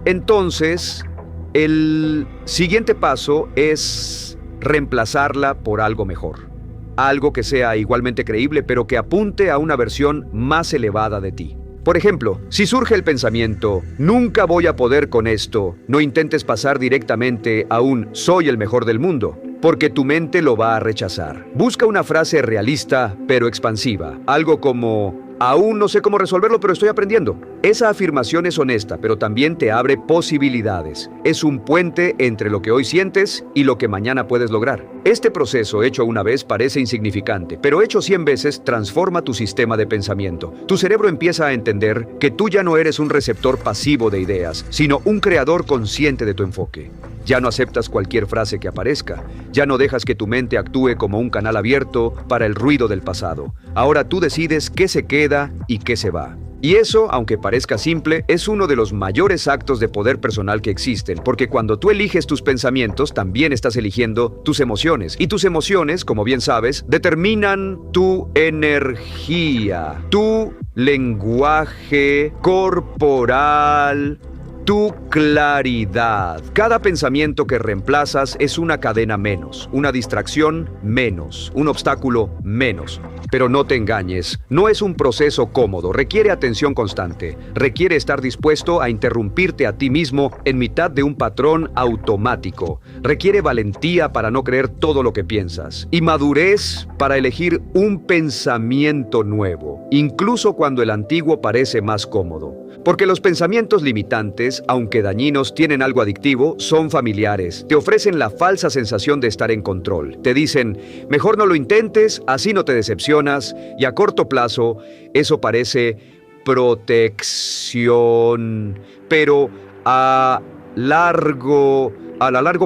entonces, el siguiente paso es reemplazarla por algo mejor. Algo que sea igualmente creíble, pero que apunte a una versión más elevada de ti. Por ejemplo, si surge el pensamiento, nunca voy a poder con esto, no intentes pasar directamente a un soy el mejor del mundo. porque tu mente lo va a rechazar. Busca una frase realista, pero expansiva. Algo como: aún no sé cómo resolverlo, pero estoy aprendiendo. Esa afirmación es honesta, pero también te abre posibilidades. Es un puente entre lo que hoy sientes y lo que mañana puedes lograr. Este proceso hecho una vez parece insignificante, pero hecho 100 veces transforma tu sistema de pensamiento. Tu cerebro empieza a entender que tú ya no eres un receptor pasivo de ideas, sino un creador consciente de tu enfoque. Ya no aceptas cualquier frase que aparezca. Ya no dejas que tu mente actúe como un canal abierto para el ruido del pasado. Ahora tú decides qué se queda y qué se va. Y eso, aunque parezca simple, es uno de los mayores actos de poder personal que existen, porque cuando tú eliges tus pensamientos, también estás eligiendo tus emociones. Y tus emociones, como bien sabes, determinan tu energía, tu lenguaje corporal, tu claridad. Cada pensamiento que reemplazas es una cadena menos, una distracción menos, un obstáculo menos. Pero no te engañes, no es un proceso cómodo, requiere atención constante, requiere estar dispuesto a interrumpirte a ti mismo en mitad de un patrón automático, requiere valentía para no creer todo lo que piensas y madurez para elegir un pensamiento nuevo, incluso cuando el antiguo parece más cómodo. Porque los pensamientos limitantes, aunque dañinos, tienen algo adictivo, son familiares. Te ofrecen la falsa sensación de estar en control. Te dicen: mejor no lo intentes, así no te decepcionas, y a corto plazo, eso parece protección. Pero a largo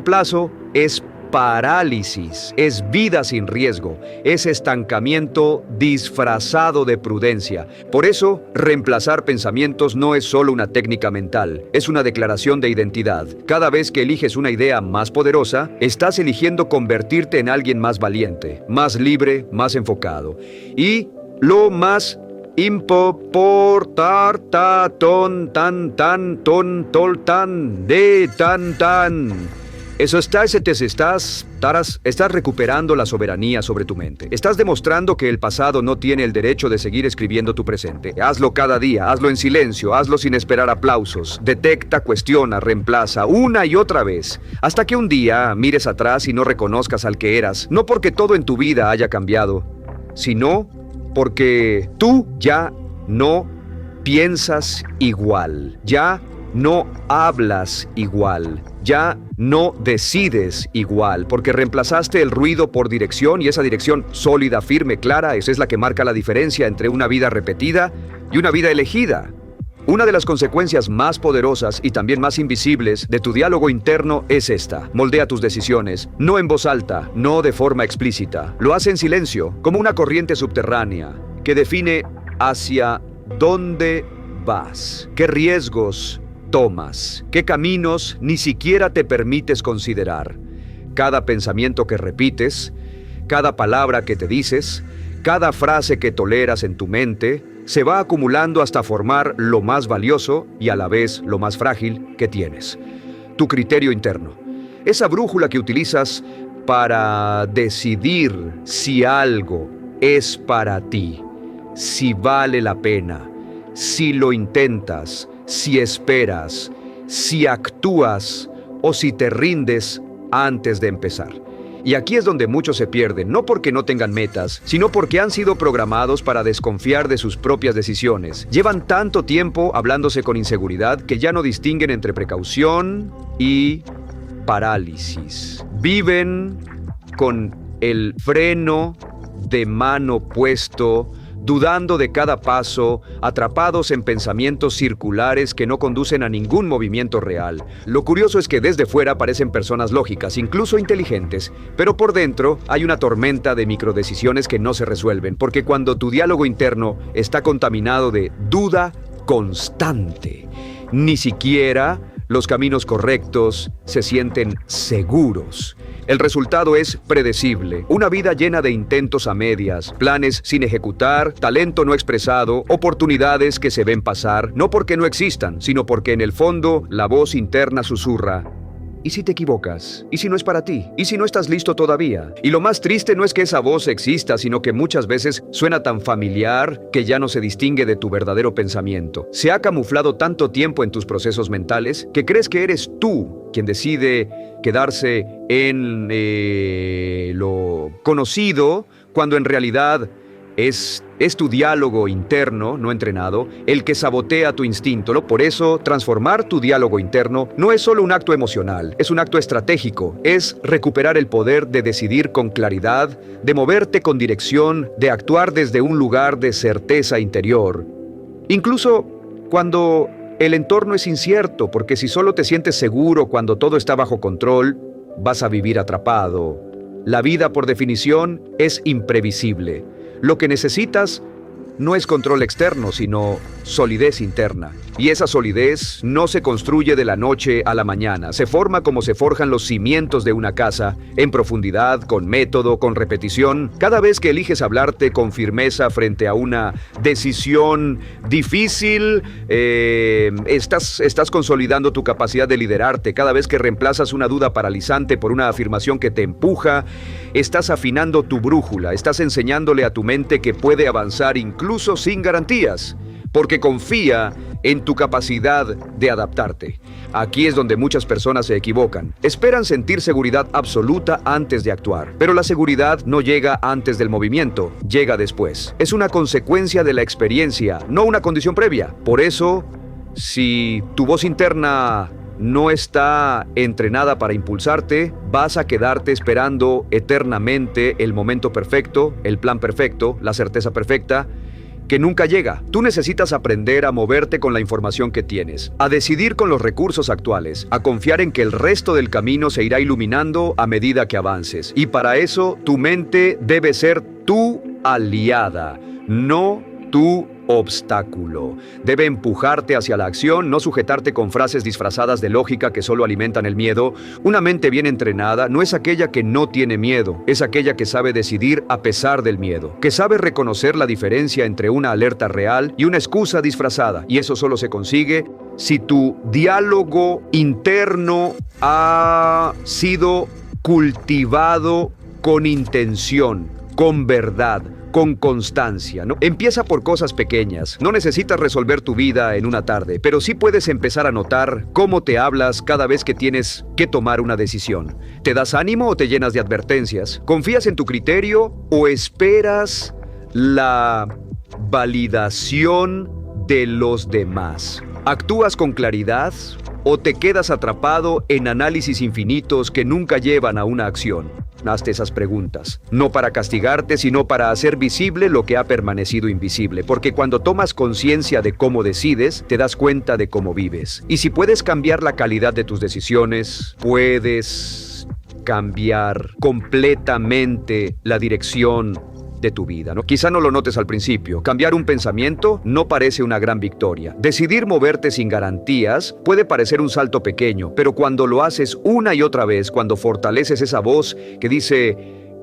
plazo es parálisis, es vida sin riesgo, es estancamiento disfrazado de prudencia. Por eso, reemplazar pensamientos no es solo una técnica mental, es una declaración de identidad. Cada vez que eliges una idea más poderosa, estás eligiendo convertirte en alguien más valiente, más libre, más enfocado. Y lo más estás recuperando la soberanía sobre tu mente. Estás demostrando que el pasado no tiene el derecho de seguir escribiendo tu presente. Hazlo cada día, hazlo en silencio, hazlo sin esperar aplausos. Detecta, cuestiona, reemplaza una y otra vez, hasta que un día mires atrás y no reconozcas al que eras, no porque todo en tu vida haya cambiado, sino porque tú ya no piensas igual, ya no hablas igual, ya no decides igual, porque reemplazaste el ruido por dirección, y esa dirección sólida, firme, clara, esa es la que marca la diferencia entre una vida repetida y una vida elegida. Una de las consecuencias más poderosas y también más invisibles de tu diálogo interno es esta: moldea tus decisiones, no en voz alta, no de forma explícita, lo hace en silencio, como una corriente subterránea que define hacia dónde vas, qué riesgos tomas, qué caminos ni siquiera te permites considerar. Cada pensamiento que repites, cada palabra que te dices, cada frase que toleras en tu mente, se va acumulando hasta formar lo más valioso y a la vez lo más frágil que tienes: tu criterio interno. Esa brújula que utilizas para decidir si algo es para ti, si vale la pena, si lo intentas, si esperas, si actúas o si te rindes antes de empezar. Y aquí es donde muchos se pierden, no porque no tengan metas, sino porque han sido programados para desconfiar de sus propias decisiones. Llevan tanto tiempo hablándose con inseguridad que ya no distinguen entre precaución y parálisis. Viven con el freno de mano puesto, dudando de cada paso, atrapados en pensamientos circulares que no conducen a ningún movimiento real. Lo curioso es que desde fuera parecen personas lógicas, incluso inteligentes, pero por dentro hay una tormenta de microdecisiones que no se resuelven, porque cuando tu diálogo interno está contaminado de duda constante, ni siquiera los caminos correctos se sienten seguros. El resultado es predecible: una vida llena de intentos a medias, planes sin ejecutar, talento no expresado, oportunidades que se ven pasar, no porque no existan, sino porque en el fondo la voz interna susurra: ¿Y si te equivocas? ¿Y si no es para ti? ¿Y si no estás listo todavía? Y lo más triste no es que esa voz exista, sino que muchas veces suena tan familiar que ya no se distingue de tu verdadero pensamiento. Se ha camuflado tanto tiempo en tus procesos mentales que crees que eres tú quien decide quedarse en lo conocido, cuando en realidad es tu diálogo interno, no entrenado, el que sabotea tu instinto. Por eso, transformar tu diálogo interno no es solo un acto emocional, es un acto estratégico. Es recuperar el poder de decidir con claridad, de moverte con dirección, de actuar desde un lugar de certeza interior. Incluso cuando el entorno es incierto, porque si solo te sientes seguro cuando todo está bajo control, vas a vivir atrapado. La vida, por definición, es imprevisible. Lo que necesitas no es control externo, sino solidez interna. Y esa solidez no se construye de la noche a la mañana. Se forma como se forjan los cimientos de una casa, en profundidad, con método, con repetición. Cada vez que eliges hablarte con firmeza frente a una decisión difícil, estás consolidando tu capacidad de liderarte. Cada vez que reemplazas una duda paralizante por una afirmación que te empuja, estás afinando tu brújula, estás enseñándole a tu mente que puede avanzar incluso sin garantías, porque confía en tu capacidad de adaptarte. Aquí es donde muchas personas se equivocan. Esperan sentir seguridad absoluta antes de actuar, pero la seguridad no llega antes del movimiento, llega después. Es una consecuencia de la experiencia, no una condición previa. Por eso, si tu voz interna no está entrenada para impulsarte, vas a quedarte esperando eternamente el momento perfecto, el plan perfecto, la certeza perfecta, que nunca llega. Tú necesitas aprender a moverte con la información que tienes, a decidir con los recursos actuales, a confiar en que el resto del camino se irá iluminando a medida que avances. Y para eso, tu mente debe ser tu aliada, no tu obstáculo. Debe empujarte hacia la acción, no sujetarte con frases disfrazadas de lógica que solo alimentan el miedo. Una mente bien entrenada no es aquella que no tiene miedo, es aquella que sabe decidir a pesar del miedo, que sabe reconocer la diferencia entre una alerta real y una excusa disfrazada. Y eso solo se consigue si tu diálogo interno ha sido cultivado con intención, con verdad, con constancia, ¿no? Empieza por cosas pequeñas. No necesitas resolver tu vida en una tarde, pero sí puedes empezar a notar cómo te hablas cada vez que tienes que tomar una decisión. ¿Te das ánimo o te llenas de advertencias? ¿Confías en tu criterio o esperas la validación de los demás? ¿Actúas con claridad o te quedas atrapado en análisis infinitos que nunca llevan a una acción? Hazte esas preguntas, no para castigarte, sino para hacer visible lo que ha permanecido invisible, porque cuando tomas conciencia de cómo decides, te das cuenta de cómo vives. Y si puedes cambiar la calidad de tus decisiones, puedes cambiar completamente la dirección de tu vida, ¿no? Quizá no lo notes al principio. Cambiar un pensamiento no parece una gran victoria. Decidir moverte sin garantías puede parecer un salto pequeño, pero cuando lo haces una y otra vez, cuando fortaleces esa voz que dice,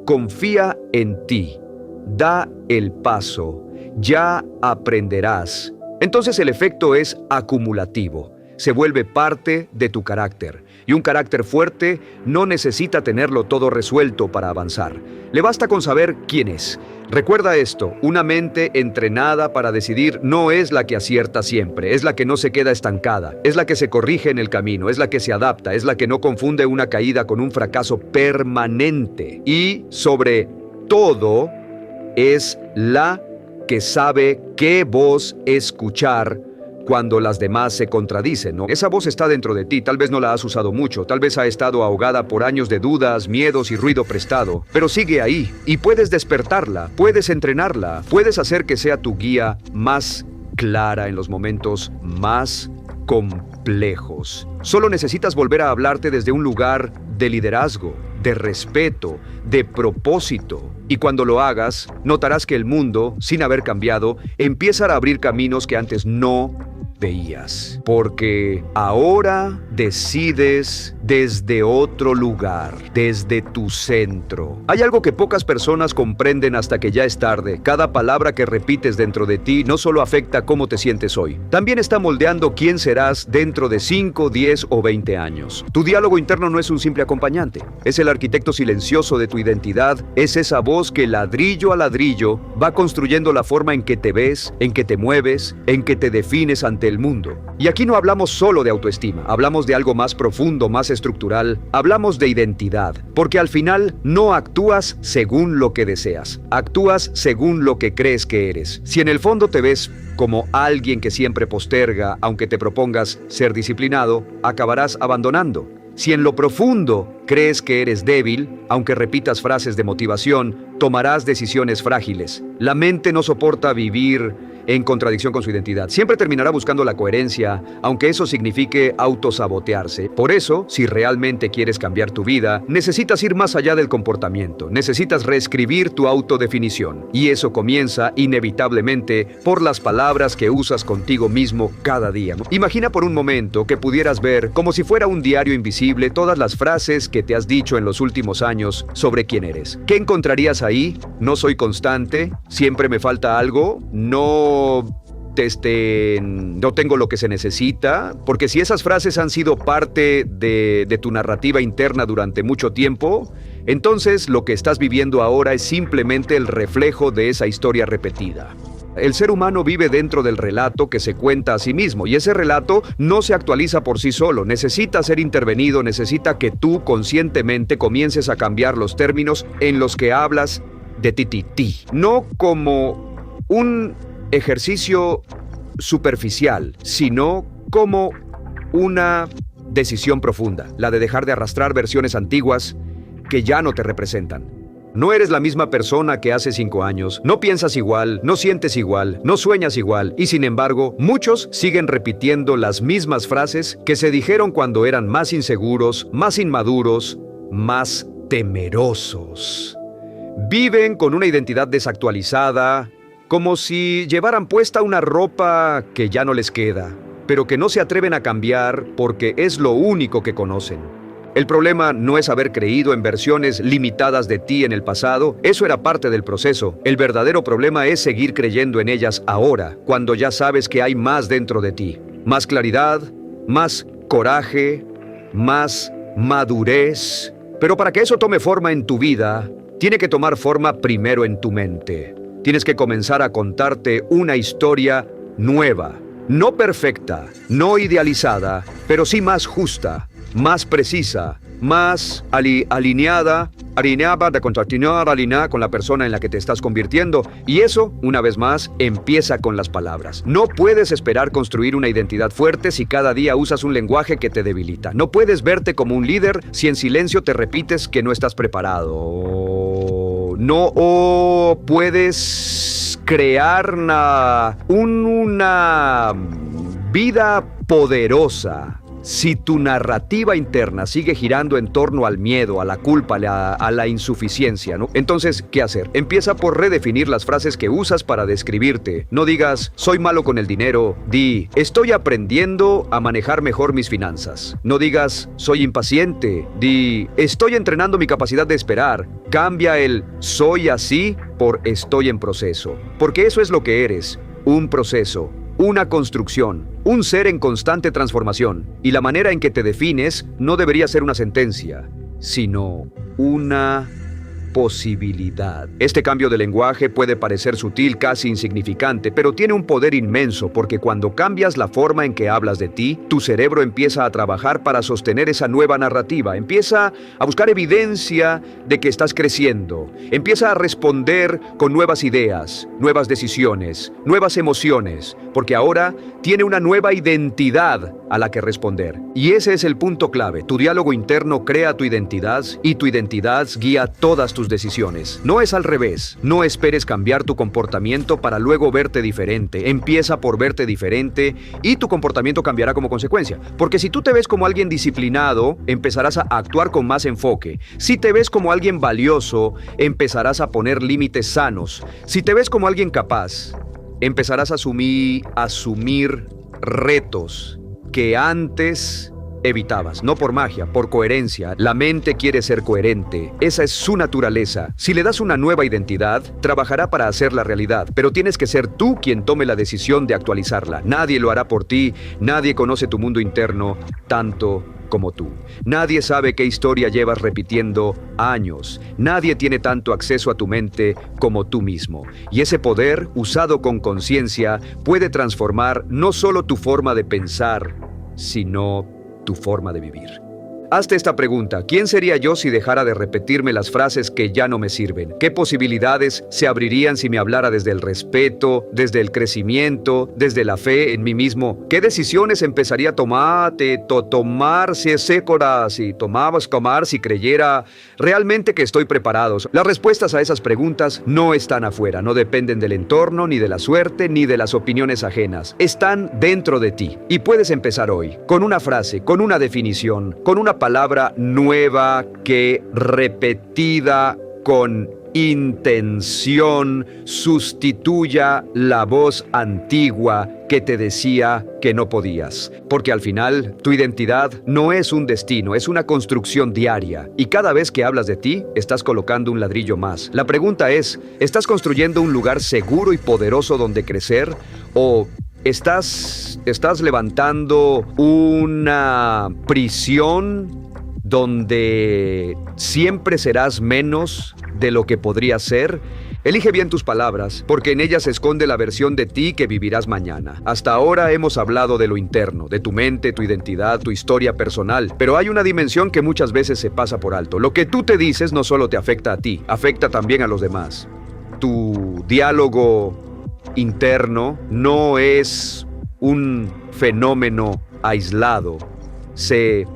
confía en ti, da el paso, ya aprenderás, entonces el efecto es acumulativo. Se vuelve parte de tu carácter. Y un carácter fuerte no necesita tenerlo todo resuelto para avanzar. Le basta con saber quién es. Recuerda esto, una mente entrenada para decidir no es la que acierta siempre, es la que no se queda estancada, es la que se corrige en el camino, es la que se adapta, es la que no confunde una caída con un fracaso permanente. Y sobre todo, es la que sabe qué voz escuchar cuando las demás se contradicen, ¿no? Esa voz está dentro de ti, tal vez no la has usado mucho, tal vez ha estado ahogada por años de dudas, miedos y ruido prestado, pero sigue ahí y puedes despertarla, puedes entrenarla, puedes hacer que sea tu guía más clara en los momentos más complejos. Solo necesitas volver a hablarte desde un lugar de liderazgo, de respeto, de propósito. Y cuando lo hagas, notarás que el mundo, sin haber cambiado, empieza a abrir caminos que antes no veías. Porque ahora decides desde otro lugar, desde tu centro. Hay algo que pocas personas comprenden hasta que ya es tarde. Cada palabra que repites dentro de ti no solo afecta cómo te sientes hoy, también está moldeando quién serás dentro de 5, 10 o 20 años. Tu diálogo interno no es un simple acompañante, es el arquitecto silencioso de tu identidad, es esa voz que ladrillo a ladrillo va construyendo la forma en que te ves, en que te mueves, en que te defines ante el mundo. Y aquí no hablamos solo de autoestima, hablamos de algo más profundo, más estructural, hablamos de identidad, porque al final no actúas según lo que deseas, actúas según lo que crees que eres. Si en el fondo te ves como alguien que siempre posterga, aunque te propongas ser disciplinado, acabarás abandonando. Si en lo profundo crees que eres débil, aunque repitas frases de motivación, tomarás decisiones frágiles. La mente no soporta vivir en contradicción con su identidad. Siempre terminará buscando la coherencia, aunque eso signifique autosabotearse. Por eso, si realmente quieres cambiar tu vida, necesitas ir más allá del comportamiento. Necesitas reescribir tu autodefinición. Y eso comienza, inevitablemente, por las palabras que usas contigo mismo cada día. Imagina por un momento que pudieras ver, como si fuera un diario invisible, todas las frases que te has dicho en los últimos años sobre quién eres. ¿Qué encontrarías ahí? No soy constante, siempre me falta algo, no tengo lo que se necesita, porque si esas frases han sido parte de tu narrativa interna durante mucho tiempo, entonces lo que estás viviendo ahora es simplemente el reflejo de esa historia repetida. El ser humano vive dentro del relato que se cuenta a sí mismo, y ese relato no se actualiza por sí solo, necesita ser intervenido, necesita que tú conscientemente comiences a cambiar los términos en los que hablas de ti, no como un ejercicio superficial, sino como una decisión profunda, la de dejar de arrastrar versiones antiguas que ya no te representan. No eres la misma persona que hace 5 años, no piensas igual, no sientes igual, no sueñas igual, y sin embargo, muchos siguen repitiendo las mismas frases que se dijeron cuando eran más inseguros, más inmaduros, más temerosos. Viven con una identidad desactualizada, como si llevaran puesta una ropa que ya no les queda, pero que no se atreven a cambiar porque es lo único que conocen. El problema no es haber creído en versiones limitadas de ti en el pasado, eso era parte del proceso. El verdadero problema es seguir creyendo en ellas ahora, cuando ya sabes que hay más dentro de ti. Más claridad, más coraje, más madurez. Pero para que eso tome forma en tu vida, tiene que tomar forma primero en tu mente. Tienes que comenzar a contarte una historia nueva, no perfecta, no idealizada, pero sí más justa, más precisa, más alineada con la persona en la que te estás convirtiendo. Y eso, una vez más, empieza con las palabras. No puedes esperar construir una identidad fuerte si cada día usas un lenguaje que te debilita. No puedes verte como un líder si en silencio te repites que no estás preparado. No puedes crear una vida poderosa si tu narrativa interna sigue girando en torno al miedo, a la culpa, a la insuficiencia, ¿no? Entonces, ¿qué hacer? Empieza por redefinir las frases que usas para describirte. No digas, soy malo con el dinero. Di, estoy aprendiendo a manejar mejor mis finanzas. No digas, soy impaciente. Di, estoy entrenando mi capacidad de esperar. Cambia el soy así por estoy en proceso. Porque eso es lo que eres, un proceso. Una construcción, un ser en constante transformación, y la manera en que te defines no debería ser una sentencia, sino una posibilidad. Este cambio de lenguaje puede parecer sutil, casi insignificante, pero tiene un poder inmenso, porque cuando cambias la forma en que hablas de ti, tu cerebro empieza a trabajar para sostener esa nueva narrativa, empieza a buscar evidencia de que estás creciendo, empieza a responder con nuevas ideas, nuevas decisiones, nuevas emociones, porque ahora tiene una nueva identidad a la que responder. Y ese es el punto clave. Tu diálogo interno crea tu identidad y tu identidad guía todas tus decisiones. No es al revés. No esperes cambiar tu comportamiento para luego verte diferente. Empieza por verte diferente y tu comportamiento cambiará como consecuencia. Porque si tú te ves como alguien disciplinado, empezarás a actuar con más enfoque. Si te ves como alguien valioso, empezarás a poner límites sanos. Si te ves como alguien capaz, empezarás a asumir retos que antes evitabas, no por magia, por coherencia. La mente quiere ser coherente, esa es su naturaleza. Si le das una nueva identidad, trabajará para hacerla realidad, pero tienes que ser tú quien tome la decisión de actualizarla. Nadie lo hará por ti, nadie conoce tu mundo interno tanto como tú. Nadie sabe qué historia llevas repitiendo años. Nadie tiene tanto acceso a tu mente como tú mismo. Y ese poder, usado con conciencia, puede transformar no solo tu forma de pensar, sino tu forma de vivir. Hazte esta pregunta: ¿quién sería yo si dejara de repetirme las frases que ya no me sirven? ¿Qué posibilidades se abrirían si me hablara desde el respeto, desde el crecimiento, desde la fe en mí mismo? ¿Qué decisiones empezaría a tomar si ese si tomar si creyera realmente que estoy preparado? Las respuestas a esas preguntas no están afuera, no dependen del entorno, ni de la suerte, ni de las opiniones ajenas. Están dentro de ti. Y puedes empezar hoy, con una frase, con una definición, con una palabra nueva que, repetida con intención, sustituya la voz antigua que te decía que no podías. Porque al final, tu identidad no es un destino, es una construcción diaria. Y cada vez que hablas de ti, estás colocando un ladrillo más. La pregunta es, ¿estás construyendo un lugar seguro y poderoso donde crecer? ¿O estás levantando una prisión donde siempre serás menos de lo que podrías ser? Elige bien tus palabras, porque en ellas se esconde la versión de ti que vivirás mañana. Hasta ahora hemos hablado de lo interno, de tu mente, tu identidad, tu historia personal, pero hay una dimensión que muchas veces se pasa por alto. Lo que tú te dices no solo te afecta a ti, afecta también a los demás. Tu diálogo interno no es un fenómeno aislado. Se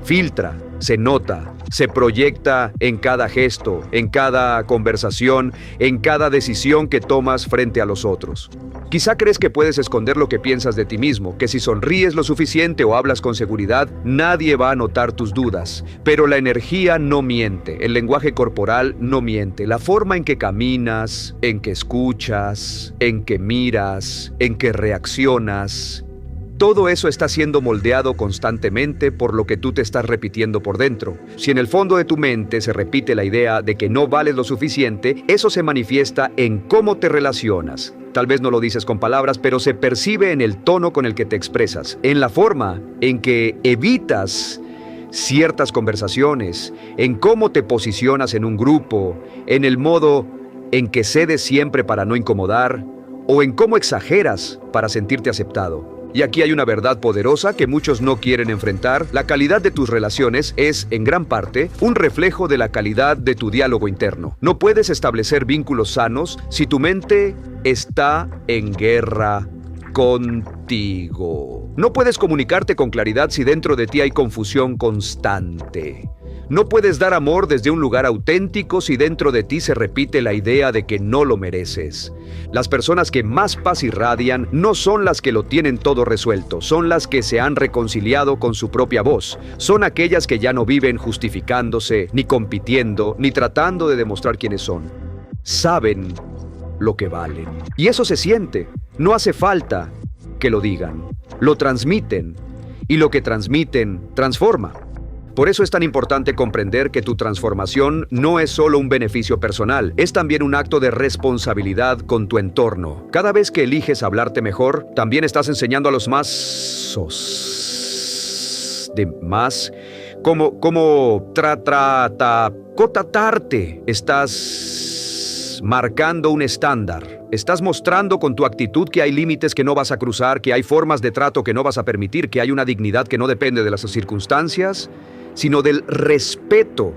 filtra, se nota, se proyecta en cada gesto, en cada conversación, en cada decisión que tomas frente a los otros. Quizá crees que puedes esconder lo que piensas de ti mismo, que si sonríes lo suficiente o hablas con seguridad, nadie va a notar tus dudas. Pero la energía no miente, el lenguaje corporal no miente, la forma en que caminas, en que escuchas, en que miras, en que reaccionas, todo eso está siendo moldeado constantemente por lo que tú te estás repitiendo por dentro. Si en el fondo de tu mente se repite la idea de que no vales lo suficiente, eso se manifiesta en cómo te relacionas. Tal vez no lo dices con palabras, pero se percibe en el tono con el que te expresas, en la forma en que evitas ciertas conversaciones, en cómo te posicionas en un grupo, en el modo en que cedes siempre para no incomodar, o en cómo exageras para sentirte aceptado. Y aquí hay una verdad poderosa que muchos no quieren enfrentar. La calidad de tus relaciones es, en gran parte, un reflejo de la calidad de tu diálogo interno. No puedes establecer vínculos sanos si tu mente está en guerra contigo. No puedes comunicarte con claridad si dentro de ti hay confusión constante. No puedes dar amor desde un lugar auténtico si dentro de ti se repite la idea de que no lo mereces. Las personas que más paz irradian no son las que lo tienen todo resuelto, son las que se han reconciliado con su propia voz. Son aquellas que ya no viven justificándose, ni compitiendo, ni tratando de demostrar quiénes son. Saben lo que valen. Y eso se siente. No hace falta que lo digan. Lo transmiten. Y lo que transmiten transforma. Por eso es tan importante comprender que tu transformación no es solo un beneficio personal, es también un acto de responsabilidad con tu entorno. Cada vez que eliges hablarte mejor, también estás enseñando a los cómo tratarte. Estás marcando un estándar. Estás mostrando con tu actitud que hay límites que no vas a cruzar, que hay formas de trato que no vas a permitir, que hay una dignidad que no depende de las circunstancias, sino del respeto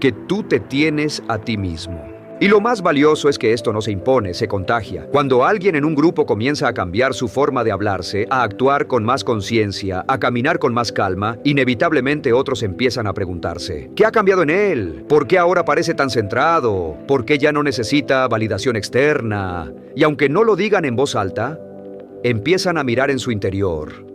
que tú te tienes a ti mismo. Y lo más valioso es que esto no se impone, se contagia. Cuando alguien en un grupo comienza a cambiar su forma de hablarse, a actuar con más conciencia, a caminar con más calma, inevitablemente otros empiezan a preguntarse: ¿qué ha cambiado en él? ¿Por qué ahora parece tan centrado? ¿Por qué ya no necesita validación externa? Y aunque no lo digan en voz alta, empiezan a mirar en su interior,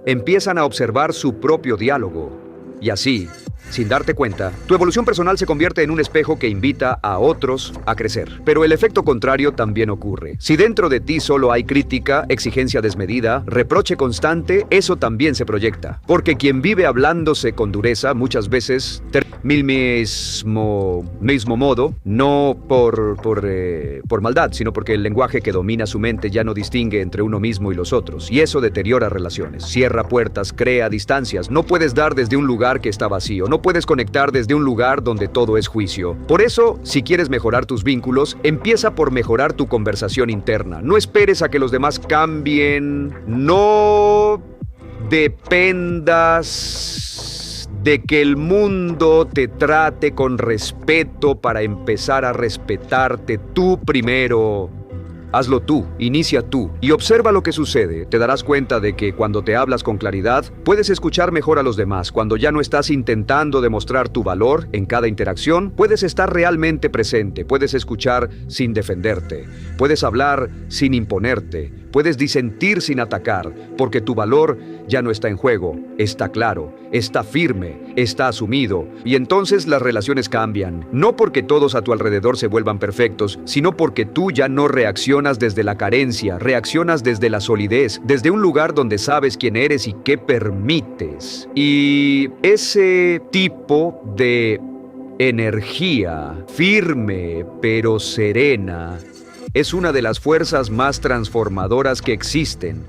empiezan a observar su propio diálogo. Y así, Sin darte cuenta, tu evolución personal se convierte en un espejo que invita a otros a crecer. Pero el efecto contrario también ocurre. Si dentro de ti solo hay crítica, exigencia desmedida, reproche constante, eso también se proyecta. Porque quien vive hablándose con dureza muchas veces mismo modo, no por maldad, sino porque el lenguaje que domina su mente ya no distingue entre uno mismo y los otros. Y eso deteriora relaciones, cierra puertas, crea distancias. No puedes dar desde un lugar que está vacío. No puedes conectar desde un lugar donde todo es juicio. Por eso, si quieres mejorar tus vínculos, empieza por mejorar tu conversación interna. No esperes a que los demás cambien. No dependas de que el mundo te trate con respeto para empezar a respetarte tú primero. Hazlo tú, inicia tú y observa lo que sucede. Te darás cuenta de que cuando te hablas con claridad, puedes escuchar mejor a los demás. Cuando ya no estás intentando demostrar tu valor en cada interacción, puedes estar realmente presente, puedes escuchar sin defenderte, puedes hablar sin imponerte, puedes disentir sin atacar, porque tu valor ya no está en juego, está claro, está firme, está asumido. Y entonces las relaciones cambian, no porque todos a tu alrededor se vuelvan perfectos, sino porque tú ya no reaccionas desde la carencia, reaccionas desde la solidez, desde un lugar donde sabes quién eres y qué permites. Y ese tipo de energía firme pero serena es una de las fuerzas más transformadoras que existen.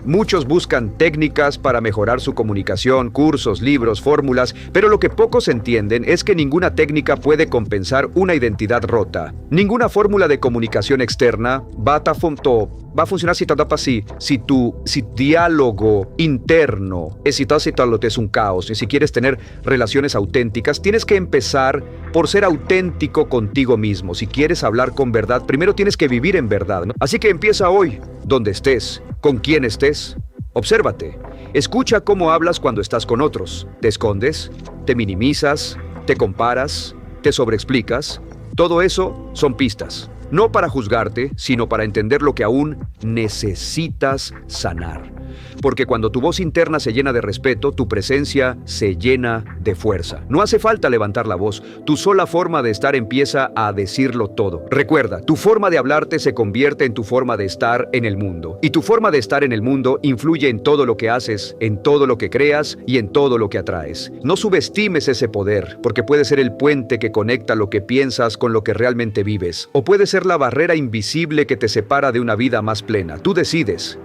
Muchos buscan técnicas para mejorar su comunicación, cursos, libros, fórmulas, pero lo que pocos entienden es que ninguna técnica puede compensar una identidad rota. Ninguna fórmula de comunicación externa va a funcionar si tu diálogo interno es un caos. Y si quieres tener relaciones auténticas, tienes que empezar por ser auténtico contigo mismo. Si quieres hablar con verdad, primero tienes que vivir en verdad, ¿no? Así que empieza hoy, donde estés, con quién estés. Obsérvate. Escucha cómo hablas cuando estás con otros. ¿Te escondes? ¿Te minimizas? ¿Te comparas? ¿Te sobreexplicas? Todo eso son pistas. No para juzgarte, sino para entender lo que aún necesitas sanar. Porque cuando tu voz interna se llena de respeto, tu presencia se llena de fuerza. No hace falta levantar la voz. Tu sola forma de estar empieza a decirlo todo. Recuerda, tu forma de hablarte se convierte en tu forma de estar en el mundo. Y tu forma de estar en el mundo influye en todo lo que haces, en todo lo que creas y en todo lo que atraes. No subestimes ese poder, porque puede ser el puente que conecta lo que piensas con lo que realmente vives. O puede ser la barrera invisible que te separa de una vida más plena. Tú decides.